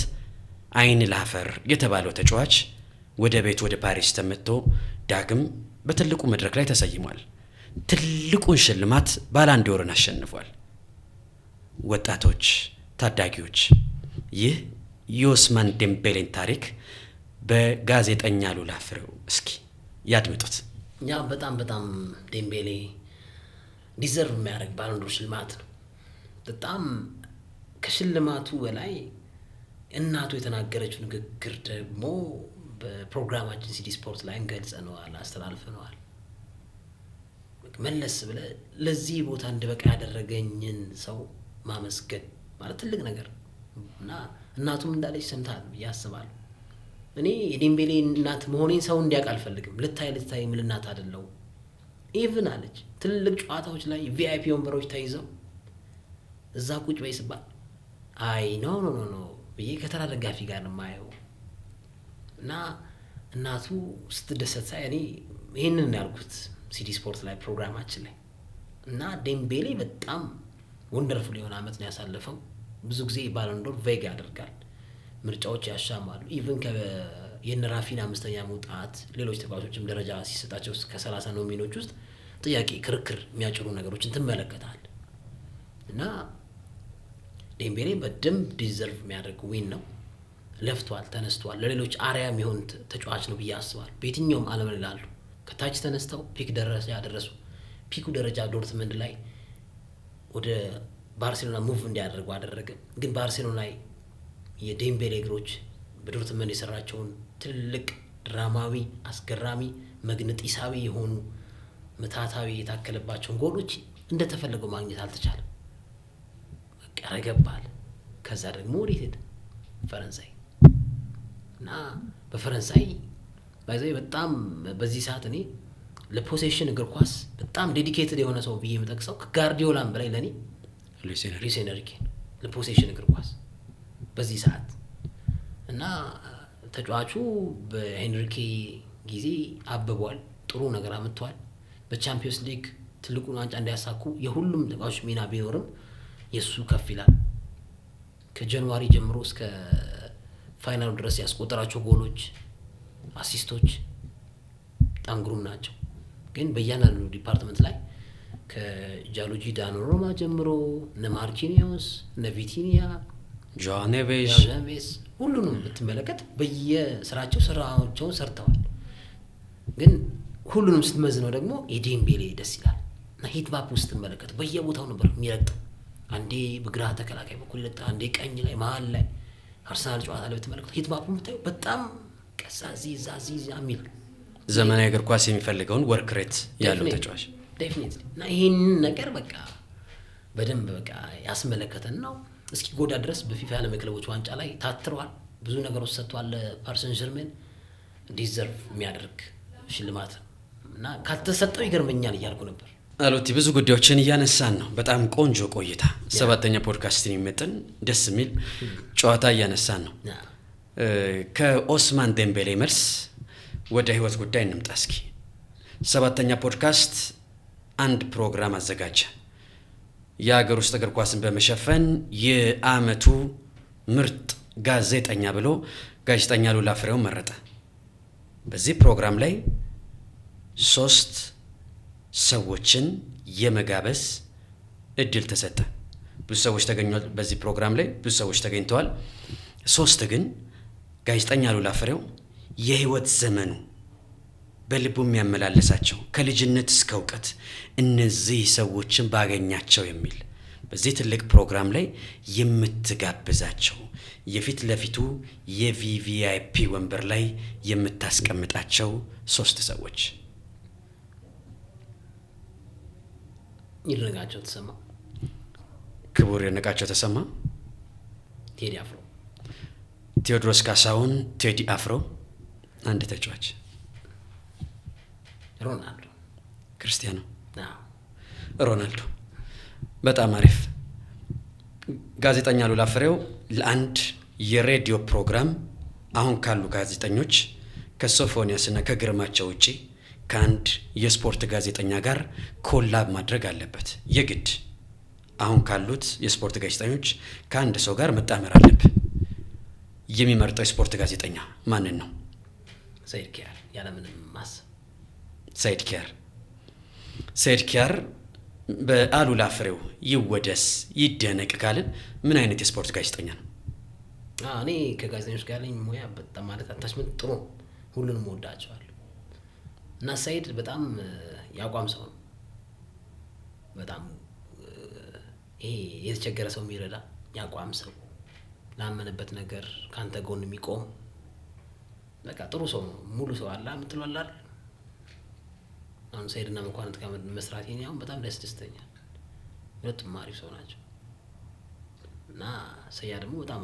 አይን ላፈር የተባለው ተጫዋች ወደ ቤት ወደ ፓሪስ ተመጥቶ ዳግም በትልቁ መድረክ ላይ ተሰይሟል። ትልቁን ሽልማት ባላን ዲዮርን አሸንፏል። ወጣቶች፣ ታዳጊዎች ይህ የኦስማን ዴምቤሌን ታሪክ በጋዜጠኛ ሉላ ፍሬው እስኪ ያድምጡት። ያ በጣም ዴምቤሌ ዲዘርቭ የሚያደርግ ባላን ዲዮር ሽልማት ነው። በጣም ከሽልማቱ በላይ እናቱ የተናገረችው ንግግር ደግሞ በፕሮግራማችን ሲዲ ስፖርት ላይ እንገልጸነዋል፣ አስተላልፈነዋል። መለስ ብለህ ለዚህ ቦታ እንድበቃ ያደረገኝን ሰው ማመስገን ማለት ትልቅ ነገር እና እናቱም እንዳለች ሰምታል ብዬ አስባለሁ። እኔ የዴምቤሌ እናት መሆኔን ሰው እንዲያውቅ አልፈልግም። ልታይ የሚል እናት አይደለሁ። ኢቭን አለች ትልልቅ ጨዋታዎች ላይ ቪአይፒ ወንበሮች ተይዘው እዛ ቁጭ በይ ስባል አይ ኖ ብዬ ከተራ ደጋፊ ጋር ነው የማየው እና እናቱ ስትደሰት ሳይ እኔ ይህንን ያልኩት ሲዲ ስፖርት ላይ ፕሮግራማችን ላይ እና ዴምቤሌ በጣም ወንደርፉል የሆነ አመት ነው ያሳለፈው። ብዙ ጊዜ ባላን ዲዮር ቬግ ያደርጋል፣ ምርጫዎች ያሻማሉ። ኢቭን የነራፊን አምስተኛ መውጣት ሌሎች ተጫዋቾችም ደረጃ ሲሰጣቸው ከ30 ኖሚኖች ውስጥ ጥያቄ ክርክር የሚያጭሩ ነገሮችን ትመለከታል እና ዴምቤሌ በደንብ ዲዘርቭ የሚያደርግ ዊን ነው። ለፍቷል፣ ተነስቷል። ለሌሎች አርያ የሚሆን ተጫዋች ነው ብዬ አስባለሁ። በየትኛውም ዓለም ላይ ላሉ ከታች ተነስተው ፒክ ያደረሱ ፒኩ ደረጃ ዶርትመንድ ላይ ወደ ባርሴሎና ሙቭ እንዲያደርጉ አደረገ። ግን ባርሴሎና ላይ የዴምቤሌ እግሮች በዶርትመንድ የሰራቸውን ትልቅ ድራማዊ፣ አስገራሚ፣ መግነጢሳዊ የሆኑ ምታታዊ የታከለባቸውን ጎሎች እንደተፈለገው ማግኘት አልተቻለም። ቀረገባል። ከዛ ደግሞ ወዴት ሄደ? ፈረንሳይ እና በፈረንሳይ ባይዘይ በጣም በዚህ ሰዓት እኔ ለፖሴሽን እግር ኳስ በጣም ዴዲኬትድ የሆነ ሰው ብዬ የምጠቅሰው ከጋርዲዮላም በላይ ለኔ ሉዊስ ኤንሪኬ ለፖሴሽን እግር ኳስ በዚህ ሰዓት እና ተጫዋቹ በኤንሪኬ ጊዜ አብቧል፣ ጥሩ ነገር አምጥቷል። በቻምፒየንስ ሊግ ትልቁን ዋንጫ እንዲያሳኩ የሁሉም ተጫዋቾች ሚና ቢኖርም የሱ ከፍ ይላል። ከጃንዋሪ ጀምሮ እስከ ፋይናሉ ድረስ ያስቆጠራቸው ጎሎች፣ አሲስቶች በጣም ግሩም ናቸው። ግን በእያንዳንዱ ዲፓርትመንት ላይ ከጃሉጂ ዳኖሮማ ጀምሮ እነ ማርኪኒዮስ፣ እነ ቪቲኒያ፣ ጆዋን ኔቬስ ሁሉንም ብትመለከት በየስራቸው ስራቸውን ሰርተዋል። ግን ሁሉንም ስትመዝነው ደግሞ የዴምቤሌ ደስ ይላል እና ሂት ማፕ ውስጥ ስትመለከት በየቦታው ነበር የሚረግጠው። አንዴ በግራ ተከላካይ በኩል ይለጣ፣ አንዴ ቀኝ ላይ መሀል ላይ አርሰናል ጨዋታ ላይ ብትመለከቱ ሂት ማፑ የምታየው በጣም ቀሳዚ ዛዚ የሚል ዘመናዊ እግር ኳስ የሚፈልገውን ወርክ ሬት ያለው ተጫዋች ዴፊኒትሊ እና ይሄን ነገር በቃ በደንብ በቃ ያስመለከተን ነው። እስኪ ጎዳ ድረስ በፊፋ ዓለም የክለቦች ዋንጫ ላይ ታትሯል። ብዙ ነገሮች ሰጥቷል። ፓሪስ ሰን ዠርሜን ዲዘርቭ የሚያደርግ ሽልማት እና ካልተሰጠው ይገርመኛል እያልኩ ነበር። አሎቲ ብዙ ጉዳዮችን እያነሳን ነው። በጣም ቆንጆ ቆይታ፣ ሰባተኛ ፖድካስትን የሚመጥን ደስ የሚል ጨዋታ እያነሳን ነው። ከኦስማን ዴምቤሌ መልስ ወደ ህይወት ጉዳይ እንምጣ እስኪ። ሰባተኛ ፖድካስት አንድ ፕሮግራም አዘጋጀ። የሀገር ውስጥ እግር ኳስን በመሸፈን የዓመቱ ምርጥ ጋዜጠኛ ብሎ ጋዜጠኛ ሉላ ፍሬው መረጠ። በዚህ ፕሮግራም ላይ 3 ሰዎችን የመጋበዝ እድል ተሰጠ። ብዙ ሰዎች ተገኙ። በዚህ ፕሮግራም ላይ ብዙ ሰዎች ተገኝተዋል። 3 ግን ጋዜጠኛ ሉላ ፍሬው የህይወት ዘመኑ በልቡ የሚያመላለሳቸው ከልጅነት እስከ እውቀት እነዚህ ሰዎችን ባገኛቸው የሚል በዚህ ትልቅ ፕሮግራም ላይ የምትጋብዛቸው የፊት ለፊቱ የቪቪአይፒ ወንበር ላይ የምታስቀምጣቸው 3 ሰዎች ይድነቃቸው ተሰማ፣ ክቡር ይድነቃቸው ተሰማ፣ ቴዲ አፍሮ፣ ቴዎድሮስ ካሳሁን፣ ቴዲ አፍሮ፣ አንድ ተጫዋች ሮናልዶ ክርስቲያኖ ሮናልዶ። በጣም አሪፍ። ጋዜጠኛ ሉላ ፍሬው ለአንድ የሬዲዮ ፕሮግራም አሁን ካሉ ጋዜጠኞች ከሶፎንያስና ከግርማቸው ውጪ ከአንድ የስፖርት ጋዜጠኛ ጋር ኮላብ ማድረግ አለበት የግድ። አሁን ካሉት የስፖርት ጋዜጠኞች ከአንድ ሰው ጋር መጣመር አለበት። የሚመርጠው የስፖርት ጋዜጠኛ ማንን ነው? ሰይድ ኪያር ያለምንም ማሰብ። ሰይድ ኪያር በአሉላ ፍሬው ይወደስ ይደነቅ ካልን ምን አይነት የስፖርት ጋዜጠኛ ነው? እኔ ከጋዜጠኞች ጋር ነኝ ሙያ በጣም ማለት አታችመንት ጥሩ፣ ሁሉንም ወዳቸዋለሁ። እና ሰይድ በጣም ያቋም ሰው ነው። በጣም ይሄ የተቸገረ ሰው የሚረዳ ያቋም ሰው፣ ላመነበት ነገር ካንተ ጎን የሚቆም በቃ ጥሩ ሰው ነው። ሙሉ ሰው አላ ምትሏላል። አሁን ሰይድና መኳንንት ጋር መስራት የኔ አሁን በጣም ያስደስተኛል። ሁለቱም አሪፍ ሰው ናቸው። እና ሰያ ደግሞ በጣም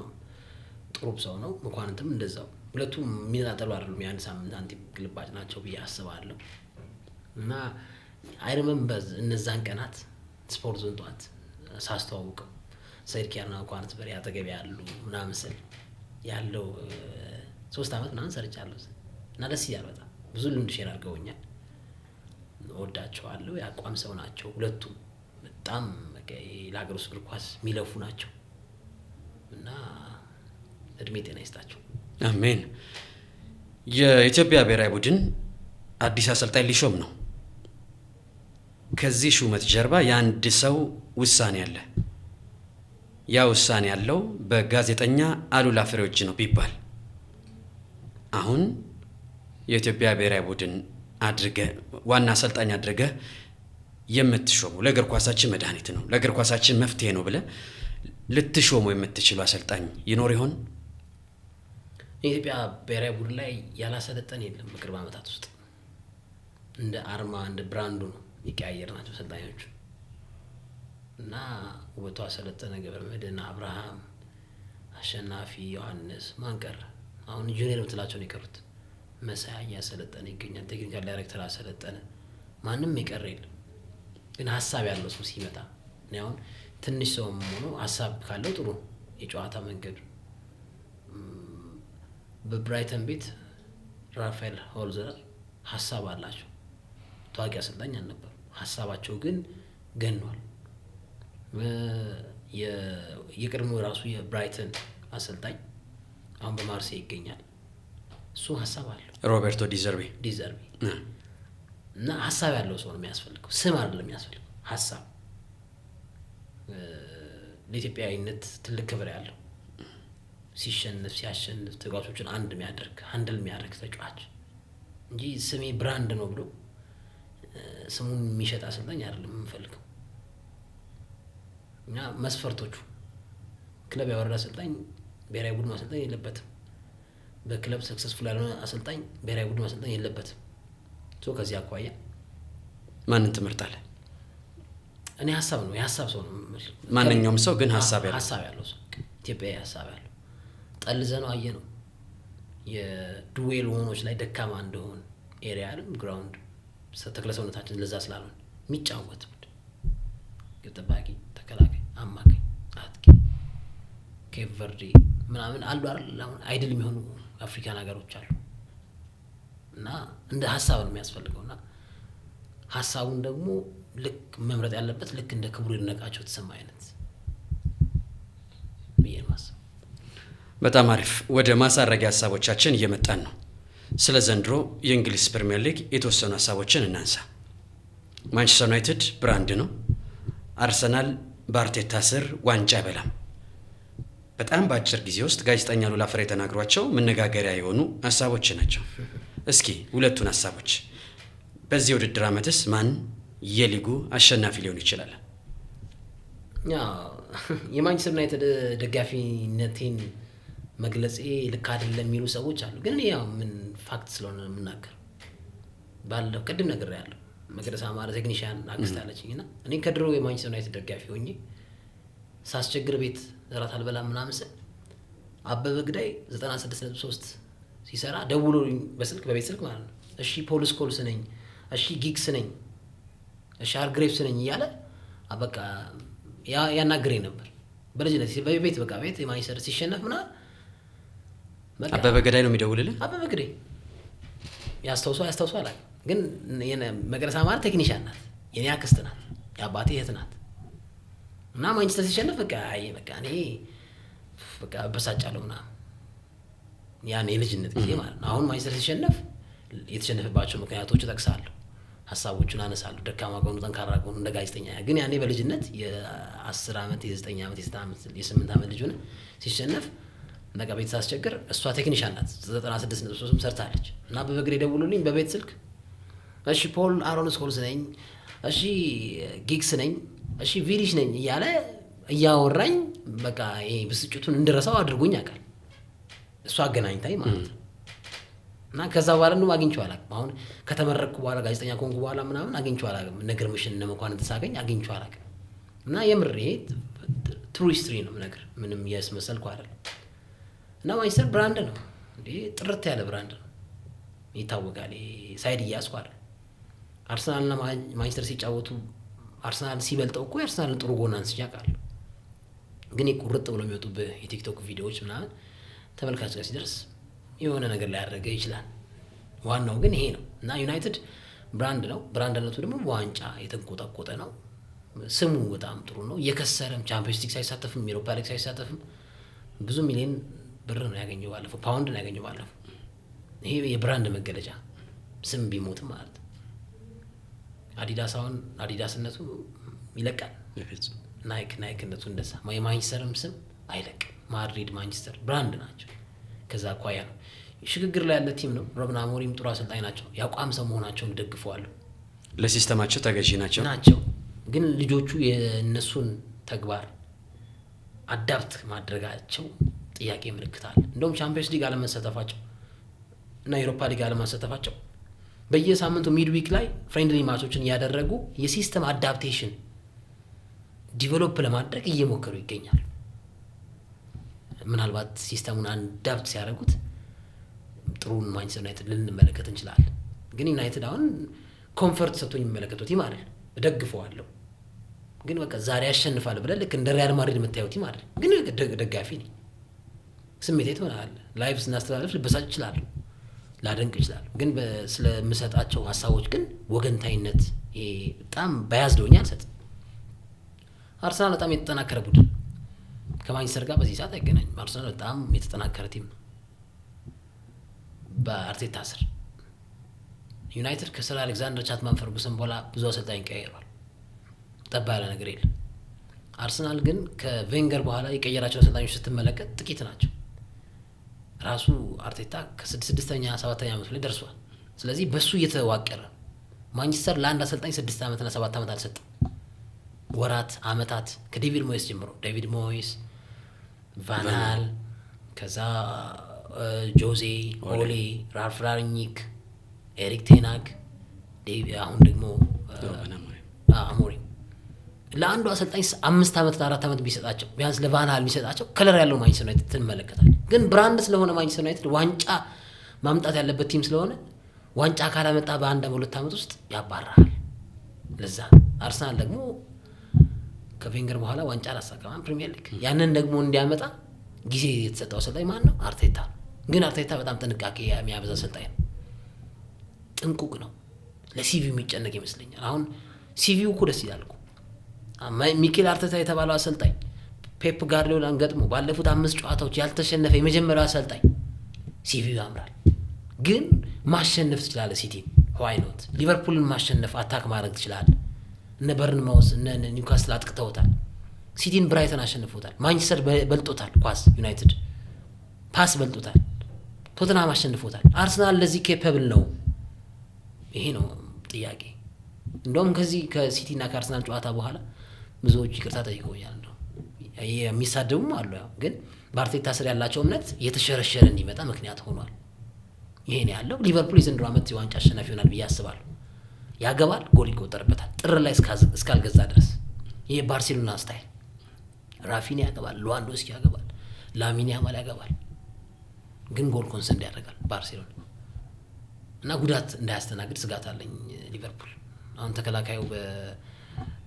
ጥሩ ሰው ነው። መኳንንትም እንደዛው። ሁለቱም የሚነጣጠሉ አይደሉም። የአንድ ሳምንት አንድ ግልባጭ ናቸው ብዬ አስባለሁ። እና አይረመምበር እነዛን ቀናት ስፖርት ዞንጧት ሳስተዋውቀው ሰይድ ኪያርና መኳንንት በሬ አጠገብ ያሉ ምናምን ስል ያለው 3 ዓመት ምናምን ሰርቻለሁ እና ደስ ይላል። በጣም ብዙ ልምድ ሼር አድርገውኛል። ወዳቸዋለሁ። ያቋም ሰው ናቸው ሁለቱም። በጣም ለሀገር ውስጥ እግር ኳስ የሚለፉ ናቸው እና እድሜ ጤና ይስጣቸው። አሜን። የኢትዮጵያ ብሔራዊ ቡድን አዲስ አሰልጣኝ ሊሾም ነው። ከዚህ ሹመት ጀርባ የአንድ ሰው ውሳኔ አለ። ያ ውሳኔ ያለው በጋዜጠኛ አሉላ ፍሬው እጅ ነው ቢባል አሁን የኢትዮጵያ ብሔራዊ ቡድን ዋና አሰልጣኝ አድርገህ የምትሾሙ ለእግር ኳሳችን መድኃኒት ነው፣ ለእግር ኳሳችን መፍትሄ ነው ብለህ ልትሾሙ የምትችሉ አሰልጣኝ ይኖር ይሆን? የኢትዮጵያ ብሔራዊ ቡድን ላይ ያላሰለጠን የለም። በቅርብ ዓመታት ውስጥ እንደ አርማ እንደ ብራንዱ ነው ይቀያየር ናቸው አሰልጣኞቹ እና ውበቱ አሰለጠነ፣ ገብረመድህን፣ አብርሃም፣ አሸናፊ፣ ዮሐንስ ማንቀር አሁን ጁኒየር የምትላቸው ነው የቀሩት። መሳያ እያሰለጠነ ይገኛል። ቴክኒካል ዳይሬክተር አሰለጠነ። ማንም የቀረ የለም። ግን ሀሳብ ያለው ሰው ሲመጣ እኔ አሁን ትንሽ ሰውም ሆኖ ሀሳብ ካለው ጥሩ የጨዋታ መንገዱ በብራይተን ቤት ራፋኤል ሆልዘር ሀሳብ አላቸው። ታዋቂ አሰልጣኝ አልነበሩ። ሀሳባቸው ግን ገኗል። የቅድሞ ራሱ የብራይተን አሰልጣኝ አሁን በማርሴይ ይገኛል። እሱ ሀሳብ አለው። ሮቤርቶ ዲዘርቢ እና ሀሳብ ያለው ሰው ነው የሚያስፈልገው። ስም አይደለም የሚያስፈልገው፣ ሀሳብ። ለኢትዮጵያዊነት ትልቅ ክብር ያለው ሲሸነፍ ሲያሸንፍ ተጫዋቾችን አንድ የሚያደርግ ሃንድል የሚያደርግ ተጫዋች እንጂ ስሜ ብራንድ ነው ብሎ ስሙን የሚሸጥ አሰልጣኝ አይደለም የምንፈልገው። እና መስፈርቶቹ ክለብ ያወረደ አሰልጣኝ ብሔራዊ ቡድን አሰልጣኝ የለበትም። በክለብ ሰክሰስፉል ያልሆነ አሰልጣኝ ብሔራዊ ቡድን አሰልጣኝ የለበትም። ከዚህ አኳያ ማንን ትመርጣለህ? እኔ ሀሳብ ነው የሀሳብ ሰው ነው። ማንኛውም ሰው ግን ሀሳብ ያለው ሰው ኢትዮጵያዊ ሀሳብ ያለው ጠልዘነው አየ ነው የዱዌል ሆኖች ላይ ደካማ እንደሆን ኤሪያልም ግራውንድ ተክለ ሰውነታችን ለዛ ስላልሆነ የሚጫወት ግብ ጠባቂ፣ ተከላካይ፣ አማካይ፣ አጥቂ ኬፕ ቨርዲ ምናምን አሉ አይደል? አሁን አይድል የሚሆኑ አፍሪካን ሀገሮች አሉ እና እንደ ሀሳብ ነው የሚያስፈልገውና ሐሳቡን ደግሞ ልክ መምረጥ ያለበት ልክ እንደ ክቡር ይድነቃቸው ተሰማ አይነት በየማስ በጣም አሪፍ። ወደ ማሳረጊያ ሐሳቦቻችን እየመጣን ነው። ስለ ዘንድሮ የእንግሊዝ ፕሪሚየር ሊግ የተወሰኑ ሐሳቦችን እናንሳ። ማንቸስተር ዩናይትድ ብራንድ ነው። አርሰናል በአርቴታ ስር ዋንጫ አይበላም። በጣም በአጭር ጊዜ ውስጥ ጋዜጠኛ ሉላ ፍሬ ተናግሯቸው መነጋገሪያ የሆኑ ሐሳቦች ናቸው። እስኪ ሁለቱን ሐሳቦች በዚህ ውድድር ዓመትስ ማን የሊጉ አሸናፊ ሊሆን ይችላል? የማንቸስተር ዩናይትድ ደጋፊነቴን መግለጼ ልክ አይደለም የሚሉ ሰዎች አሉ። ግን እኔ ያው ምን ፋክት ስለሆነ የምናገር ባለው ቅድም ነገር ያለው መቅደስ አማረ ቴክኒሻን አክስት አለችኝና እኔ ከድሮ የማንቸስተር ዩናይትድ ደጋፊ ሆኜ ሳስቸግር ቤት እራት አልበላም ምናምን ስል አበበ ግዳይ 96.3 ሲሰራ ደውሎ በስልክ በቤት ስልክ ማለት ነው እሺ ፖል ስኮልስ ነኝ፣ እሺ ጊግስ ነኝ፣ እሺ አርግሬቭስ ነኝ እያለ በቃ ያናግረኝ ነበር በልጅነት በቤት በቃ ቤት የማንቸስተር ሲሸነፍ ምናምን አበበ ገዳይ ነው የሚደውልልህ? አበበ ግዳይ ያስታውሷል አላውቅም። ግን መቅደስ አማረ ቴክኒሻን ናት፣ የኔ አክስት ናት፣ የአባቴ እህት ናት። እና ማንቸስተር ሲሸነፍ በቃ እኔ በቃ በሳጫለሁ ምናምን ያን የልጅነት ጊዜ ማለት ነው። አሁን ማንቸስተር ሲሸነፍ የተሸነፈባቸው ምክንያቶች እጠቅሳለሁ፣ ሀሳቦቹን አነሳለሁ፣ ደካማ ጎኑ፣ ጠንካራ ጎኑ እንደ ጋዜጠኛ። ግን ያኔ በልጅነት የ10 ዓመት የ9 ዓመት የ8 ዓመት ልጅ ሆነ ሲሸነፍ በቃ ቤት ሳስቸግር እሷ ቴክኒሻን ናት 96.3 ሰርታለች። እና አበበ ግዳይ ደውሎልኝ በቤት ስልክ እሺ ፖል አሮን ስኮልስ ነኝ፣ እሺ ጊግስ ነኝ፣ እሺ ቪዲሽ ነኝ እያለ እያወራኝ በቃ ይሄ ብስጭቱን እንድረሳው አድርጎኝ ያውቃል። እሷ አገናኝታኝ ማለት ነው። እና ከዛ በኋላ ነው አግኝቼው አላውቅም። አሁን ከተመረቅኩ በኋላ ጋዜጠኛ ከሆንኩ በኋላ ምናምን አግኝቼው አላውቅም። ነገር ምሽን ለመኳን ተሳገኝ አግኝቼው አላውቅም። እና የምር ይሄ ትሩ ሂስትሪ ነው ነገር ምንም ያስመሰልኩ አይደለም። እና ማንቸስተር ብራንድ ነው እንዴ፣ ጥርት ያለ ብራንድ ነው፣ ይታወቃል። ሳይድ እያስኩ አይደል። አርሰናልና ማንቸስተር ሲጫወቱ አርሰናል ሲበልጠው እኮ የአርሰናልን ጥሩ ጎን አንስቼ አውቃለሁ። ግን ቁርጥ ብሎ የሚወጡብህ የቲክቶክ ቪዲዮዎች ምናምን ተመልካች ጋር ሲደርስ የሆነ ነገር ላይ ያደረገ ይችላል። ዋናው ግን ይሄ ነው። እና ዩናይትድ ብራንድ ነው። ብራንድነቱ ደግሞ በዋንጫ የተንቆጠቆጠ ነው። ስሙ በጣም ጥሩ ነው። እየከሰረም ቻምፒዮንስ ሊግ ሳይሳተፍም ዩሮፓ ሊግ ሳይሳተፍም ብዙ ሚሊዮን ብር ነው ያገኘው ባለፈው፣ ፓውንድ ነው ያገኘው ባለፈው። ይሄ የብራንድ መገለጫ ስም ቢሞትም ማለት ነው። አዲዳስ አሁን አዲዳስነቱ ይለቃል፣ ናይክነቱ እንደዛ። የማንቸስተርም ስም አይለቅም። ማድሪድ፣ ማንቸስተር ብራንድ ናቸው። ከዛ አኳያ ነው ሽግግር ላይ ያለ ቲም ነው። ሩበን አሞሪም ጥሩ አሰልጣኝ ናቸው። የአቋም ሰው መሆናቸውን ደግፈዋለሁ። ለሲስተማቸው ተገዢ ናቸው። ግን ልጆቹ የእነሱን ተግባር አዳፕት ማድረጋቸው ጥያቄ ምልክት አለ። እንደውም ቻምፒዮንስ ሊግ አለመሳተፋቸው እና ዩሮፓ ሊግ አለመሳተፋቸው በየሳምንቱ ሚድዊክ ላይ ፍሬንድሊ ማቾችን እያደረጉ የሲስተም አዳፕቴሽን ዲቨሎፕ ለማድረግ እየሞከሩ ይገኛሉ። ምናልባት ሲስተሙን አዳፕት ሲያደርጉት ጥሩን ማንቸስተር ዩናይትድ ልንመለከት እንችላለን። ግን ዩናይትድ አሁን ኮንፈርት ሰጥቶኝ የሚመለከቱት ቲም አይደል፣ እደግፈዋለሁ። ግን በቃ ዛሬ ያሸንፋል ብለህ ልክ እንደ ሪያል ማድሪድ የምታየው ቲም አይደል። ግን ደጋፊ ነኝ፣ ስሜቴ ትሆናለህ። ላይቭ ስናስተላልፍ ልበሳጭ እችላለሁ፣ ላደንቅ እችላለሁ። ግን ስለምሰጣቸው ሀሳቦች ግን ወገንታይነት በጣም ባያዝደውኝ አልሰጥም። አርሰናል በጣም የተጠናከረ ቡድን ከማንቸስተር ጋር በዚህ ሰዓት አይገናኝም። አርሰናል በጣም የተጠናከረ ቲም ነው በአርቴታ ስር። ዩናይትድ ከሰር አሌክዛንደር ቻትማን ፈርጉሰን በኋላ ብዙ አሰልጣኝ ቀይሯል። ጠባ ያለ ነገር የለም። አርሰናል ግን ከቬንገር በኋላ የቀየራቸው አሰልጣኞች ስትመለከት ጥቂት ናቸው። ራሱ አርቴታ ከ6ኛ 7ኛ ዓመቱ ላይ ደርሷል። ስለዚህ በሱ እየተዋቀረ ማንቸስተር ለአንድ አሰልጣኝ 6 ዓመትና 7 ዓመት አልሰጠም። ወራት፣ አመታት ከዴቪድ ሞይስ ጀምሮ ዴቪድ ሞይስ፣ ቫናል፣ ከዛ ጆዜ ኦሌ፣ ራልፍ ራኒክ፣ ኤሪክ ቴናግ፣ አሁን ደግሞ አሞሪም ለአንዱ አሰልጣኝ 5 ዓመት ለ4 ዓመት ቢሰጣቸው ቢያንስ ለቫናል ቢሰጣቸው ከለር ያለው ማንቸስተር ዩናይትድ ትመለከታለህ። ግን ብራንድ ስለሆነ ማንቸስተር ዩናይትድ ዋንጫ ማምጣት ያለበት ቲም ስለሆነ ዋንጫ ካላመጣ በ1 በ2 ዓመት ውስጥ ያባራል። ለዛ አርሰናል ደግሞ ከቬንገር በኋላ ዋንጫ አላሳካም ፕሪሚየር ሊግ። ያንን ደግሞ እንዲያመጣ ጊዜ የተሰጠው አሰልጣኝ ማን ነው? አርቴታ። ግን አርቴታ በጣም ጥንቃቄ የሚያበዛ አሰልጣኝ ነው። ጥንቁቅ ነው። ለሲቪው የሚጨነቅ ይመስለኛል። አሁን ሲቪው እኮ ደስ ይላል እኮ ሚኬል አርቴታ የተባለው አሰልጣኝ ፔፕ ጋርዲዮላን ገጥሞ ባለፉት 5 ጨዋታዎች ያልተሸነፈ የመጀመሪያው አሰልጣኝ ሲቪው ያምራል። ግን ማሸነፍ ትችላለህ ሲቲን ዋይ ኖት? ሊቨርፑልን ማሸነፍ አታክ ማድረግ ትችላለህ። እነ በርንማውስ እነ ኒውካስል አጥቅተውታል። ሲቲን ብራይተን አሸንፎታል። ማንቸስተር በልጦታል። ኳስ ዩናይትድ ፓስ በልጦታል። ቶተንሃም አሸንፎታል። አርሰናል ለዚህ ኬፐብል ነው? ይሄ ነው ጥያቄ። እንደውም ከዚህ ከሲቲና ከአርሰናል ጨዋታ በኋላ ብዙዎች ይቅርታ ጠይቀውኛል። እንደው የሚሳደቡም አሉ። ያው ግን በአርቴታ ስር ያላቸው እምነት የተሸረሸረ እንዲመጣ ምክንያት ሆኗል። ይሄ ነው ያለው። ሊቨርፑል የዘንድሮ ዓመት የዋንጫ አሸናፊ ይሆናል ብዬ አስባለሁ። ያገባል፣ ጎል ይቆጠርበታል ጥር ላይ እስካልገዛ ድረስ። ይሄ ባርሴሎና ስታይል ራፊኒያ ያገባል፣ ሉዋንዶስኪ ያገባል፣ ላሚን ያማል ያገባል። ግን ጎል ኮንሰንት ያደርጋል ባርሴሎና እና ጉዳት እንዳያስተናግድ ስጋት አለኝ ሊቨርፑል። አሁን ተከላካዩ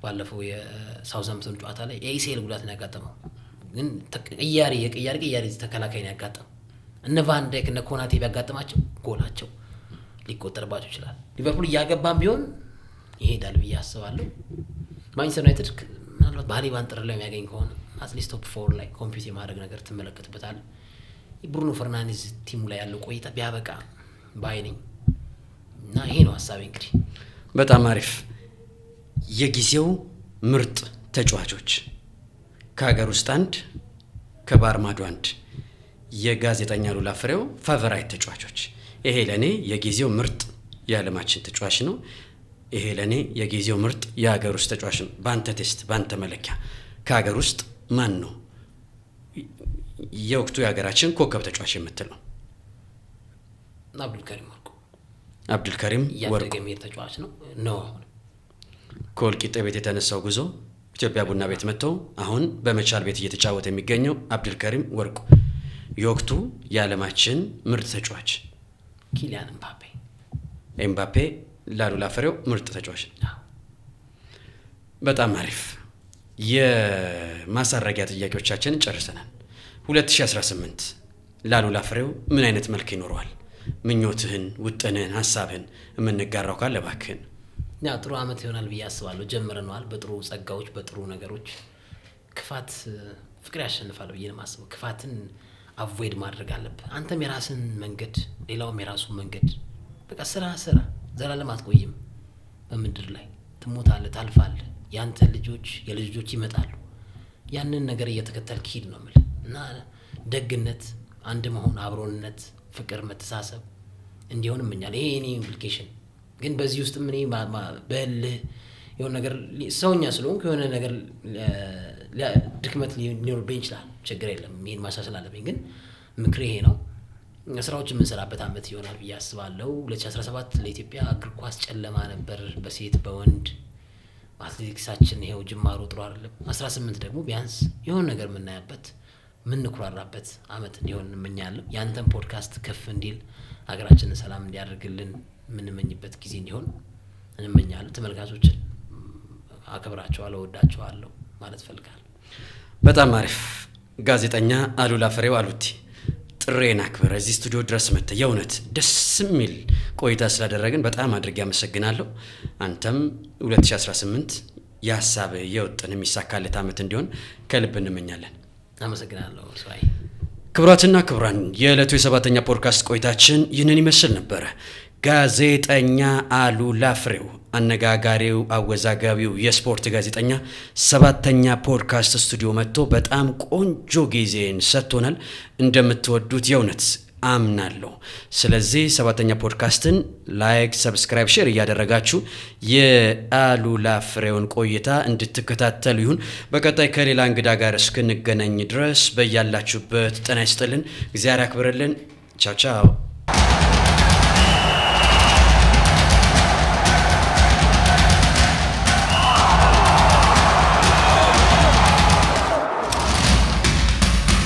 ባለፈው የሳውዛምፕተን ጨዋታ ላይ የኤሲኤል ጉዳት ነው ያጋጠመው። ግን የቅያሪ ተከላካይ ነው ያጋጠመው። እነ ቫን ዳይክ እነ ኮናቴ ቢያጋጥማቸው ጎላቸው ሊቆጠርባቸው ይችላል። ሊቨርፑል እያገባም ቢሆን ይሄዳል ብዬ አስባለሁ። ማንቸስተር ዩናይትድ ምናልባት ባሊባን ጥር ላይ የሚያገኝ ከሆነ አትሊስት ቶፕ 4 ላይ ኮምፒውት የማድረግ ነገር ትመለከትበታል። ብሩኖ ፈርናንዴዝ ቲሙ ላይ ያለው ቆይታ ቢያበቃ ባይ ነኝ እና ይሄ ነው ሀሳቤ። እንግዲህ በጣም አሪፍ የጊዜው ምርጥ ተጫዋቾች ከሀገር ውስጥ አንድ ከባህር ማዶ አንድ የጋዜጠኛ ሉላ ፍሬው ፋቨራይት ተጫዋቾች። ይሄ ለኔ የጊዜው ምርጥ የዓለማችን ተጫዋች ነው። ይሄ ለኔ የጊዜው ምርጥ የሀገር ውስጥ ተጫዋች ነው። ባንተ ቴስት ባንተ መለኪያ ከሀገር ውስጥ ማን ነው የወቅቱ የሀገራችን ኮከብ ተጫዋች የምትለው? አብዱልከሪም ወርቁ። አብዱልከሪም ወርቁ ያደገ ተጫዋች ነው ነው አሁን ከወልቂጤ ቤት የተነሳው ጉዞ ኢትዮጵያ ቡና ቤት መጥተው አሁን በመቻል ቤት እየተጫወተ የሚገኘው አብዱልከሪም ወርቁ የወቅቱ የዓለማችን ምርጥ ተጫዋች። ኪሊያን ኤምባፔ ላሉላ ፍሬው ምርጥ ተጫዋች። በጣም አሪፍ የማሳረጊያ ጥያቄዎቻችንን ጨርሰናል። 2018 ላሉላ ፍሬው ምን አይነት መልክ ይኖረዋል? ምኞትህን፣ ውጥንህን፣ ሀሳብህን የምንጋራው ካለ እባክህን። ያ ጥሩ አመት ይሆናል ብዬ አስባለሁ። ጀምረናል በጥሩ ጸጋዎች፣ በጥሩ ነገሮች። ክፋት ፍቅር ያሸንፋል ብዬ ነው የማስበው። ክፋትን አቮይድ ማድረግ አለብህ። አንተም የራስን መንገድ፣ ሌላውም የራሱን መንገድ። በቃ ስራ ዘላለም አትቆይም በምድር ላይ ትሞታለህ፣ ታልፋለህ። ያንተ ልጆች የልጆች ይመጣሉ። ያንን ነገር እየተከተልክ ሂድ ነው የምልህ እና ደግነት፣ አንድ መሆን፣ አብሮነት፣ ፍቅር፣ መተሳሰብ እንዲሆን እመኛለሁ። ይሄ የኔ ኢምፕሊኬሽን ግን በዚህ ውስጥ ምን በልህ የሆነ ነገር ሰውኛ ስለሆንኩ የሆነ ነገር ድክመት ሊኖርብኝ ይችላል። ችግር የለም፣ ይሄን ማሻሻል አለብኝ። ግን ምክሬ ይሄ ነው። ስራዎች የምንሰራበት አመት ይሆናል ብዬ አስባለሁ። 2017 ለኢትዮጵያ እግር ኳስ ጨለማ ነበር፣ በሴት በወንድ አትሌቲክሳችን ይሄው ጅማሩ ጥሩ አይደለም። 18 ደግሞ ቢያንስ የሆነ ነገር የምናያበት የምንኩራራበት አመት እንዲሆን እንመኛለሁ። ያንተን ፖድካስት ከፍ እንዲል ሀገራችንን ሰላም እንዲያደርግልን የምንመኝበት ጊዜ እንዲሆን እንመኛለሁ። ተመልካቾችን አከብራቸዋለሁ፣ ወዳቸዋለሁ ማለት ፈልጋለሁ። በጣም አሪፍ ጋዜጠኛ አሉላ ፍሬው አሉቲ ጥሬን አክብረ እዚህ ስቱዲዮ ድረስ መጥተህ የእውነት ደስ የሚል ቆይታ ስላደረግን በጣም አድርጌ አመሰግናለሁ። አንተም 2018 የሀሳብ የውጥን የሚሳካለት አመት እንዲሆን ከልብ እንመኛለን። አመሰግናለሁ። ስራይ ክቡራትና ክቡራን የዕለቱ የሰባተኛ ፖድካስት ቆይታችን ይህንን ይመስል ነበረ። ጋዜጠኛ አሉላ ፍሬው አነጋጋሪው አወዛጋቢው የስፖርት ጋዜጠኛ ሰባተኛ ፖድካስት ስቱዲዮ መጥቶ በጣም ቆንጆ ጊዜን ሰጥቶናል። እንደምትወዱት የእውነት አምናለሁ። ስለዚህ ሰባተኛ ፖድካስትን ላይክ፣ ሰብስክራይብ፣ ሼር እያደረጋችሁ የአሉላ ፍሬውን ቆይታ እንድትከታተሉ ይሁን። በቀጣይ ከሌላ እንግዳ ጋር እስክንገናኝ ድረስ በያላችሁበት ጤና ይስጥልን፣ እግዚአብሔር ያክብርልን። ቻው ቻው።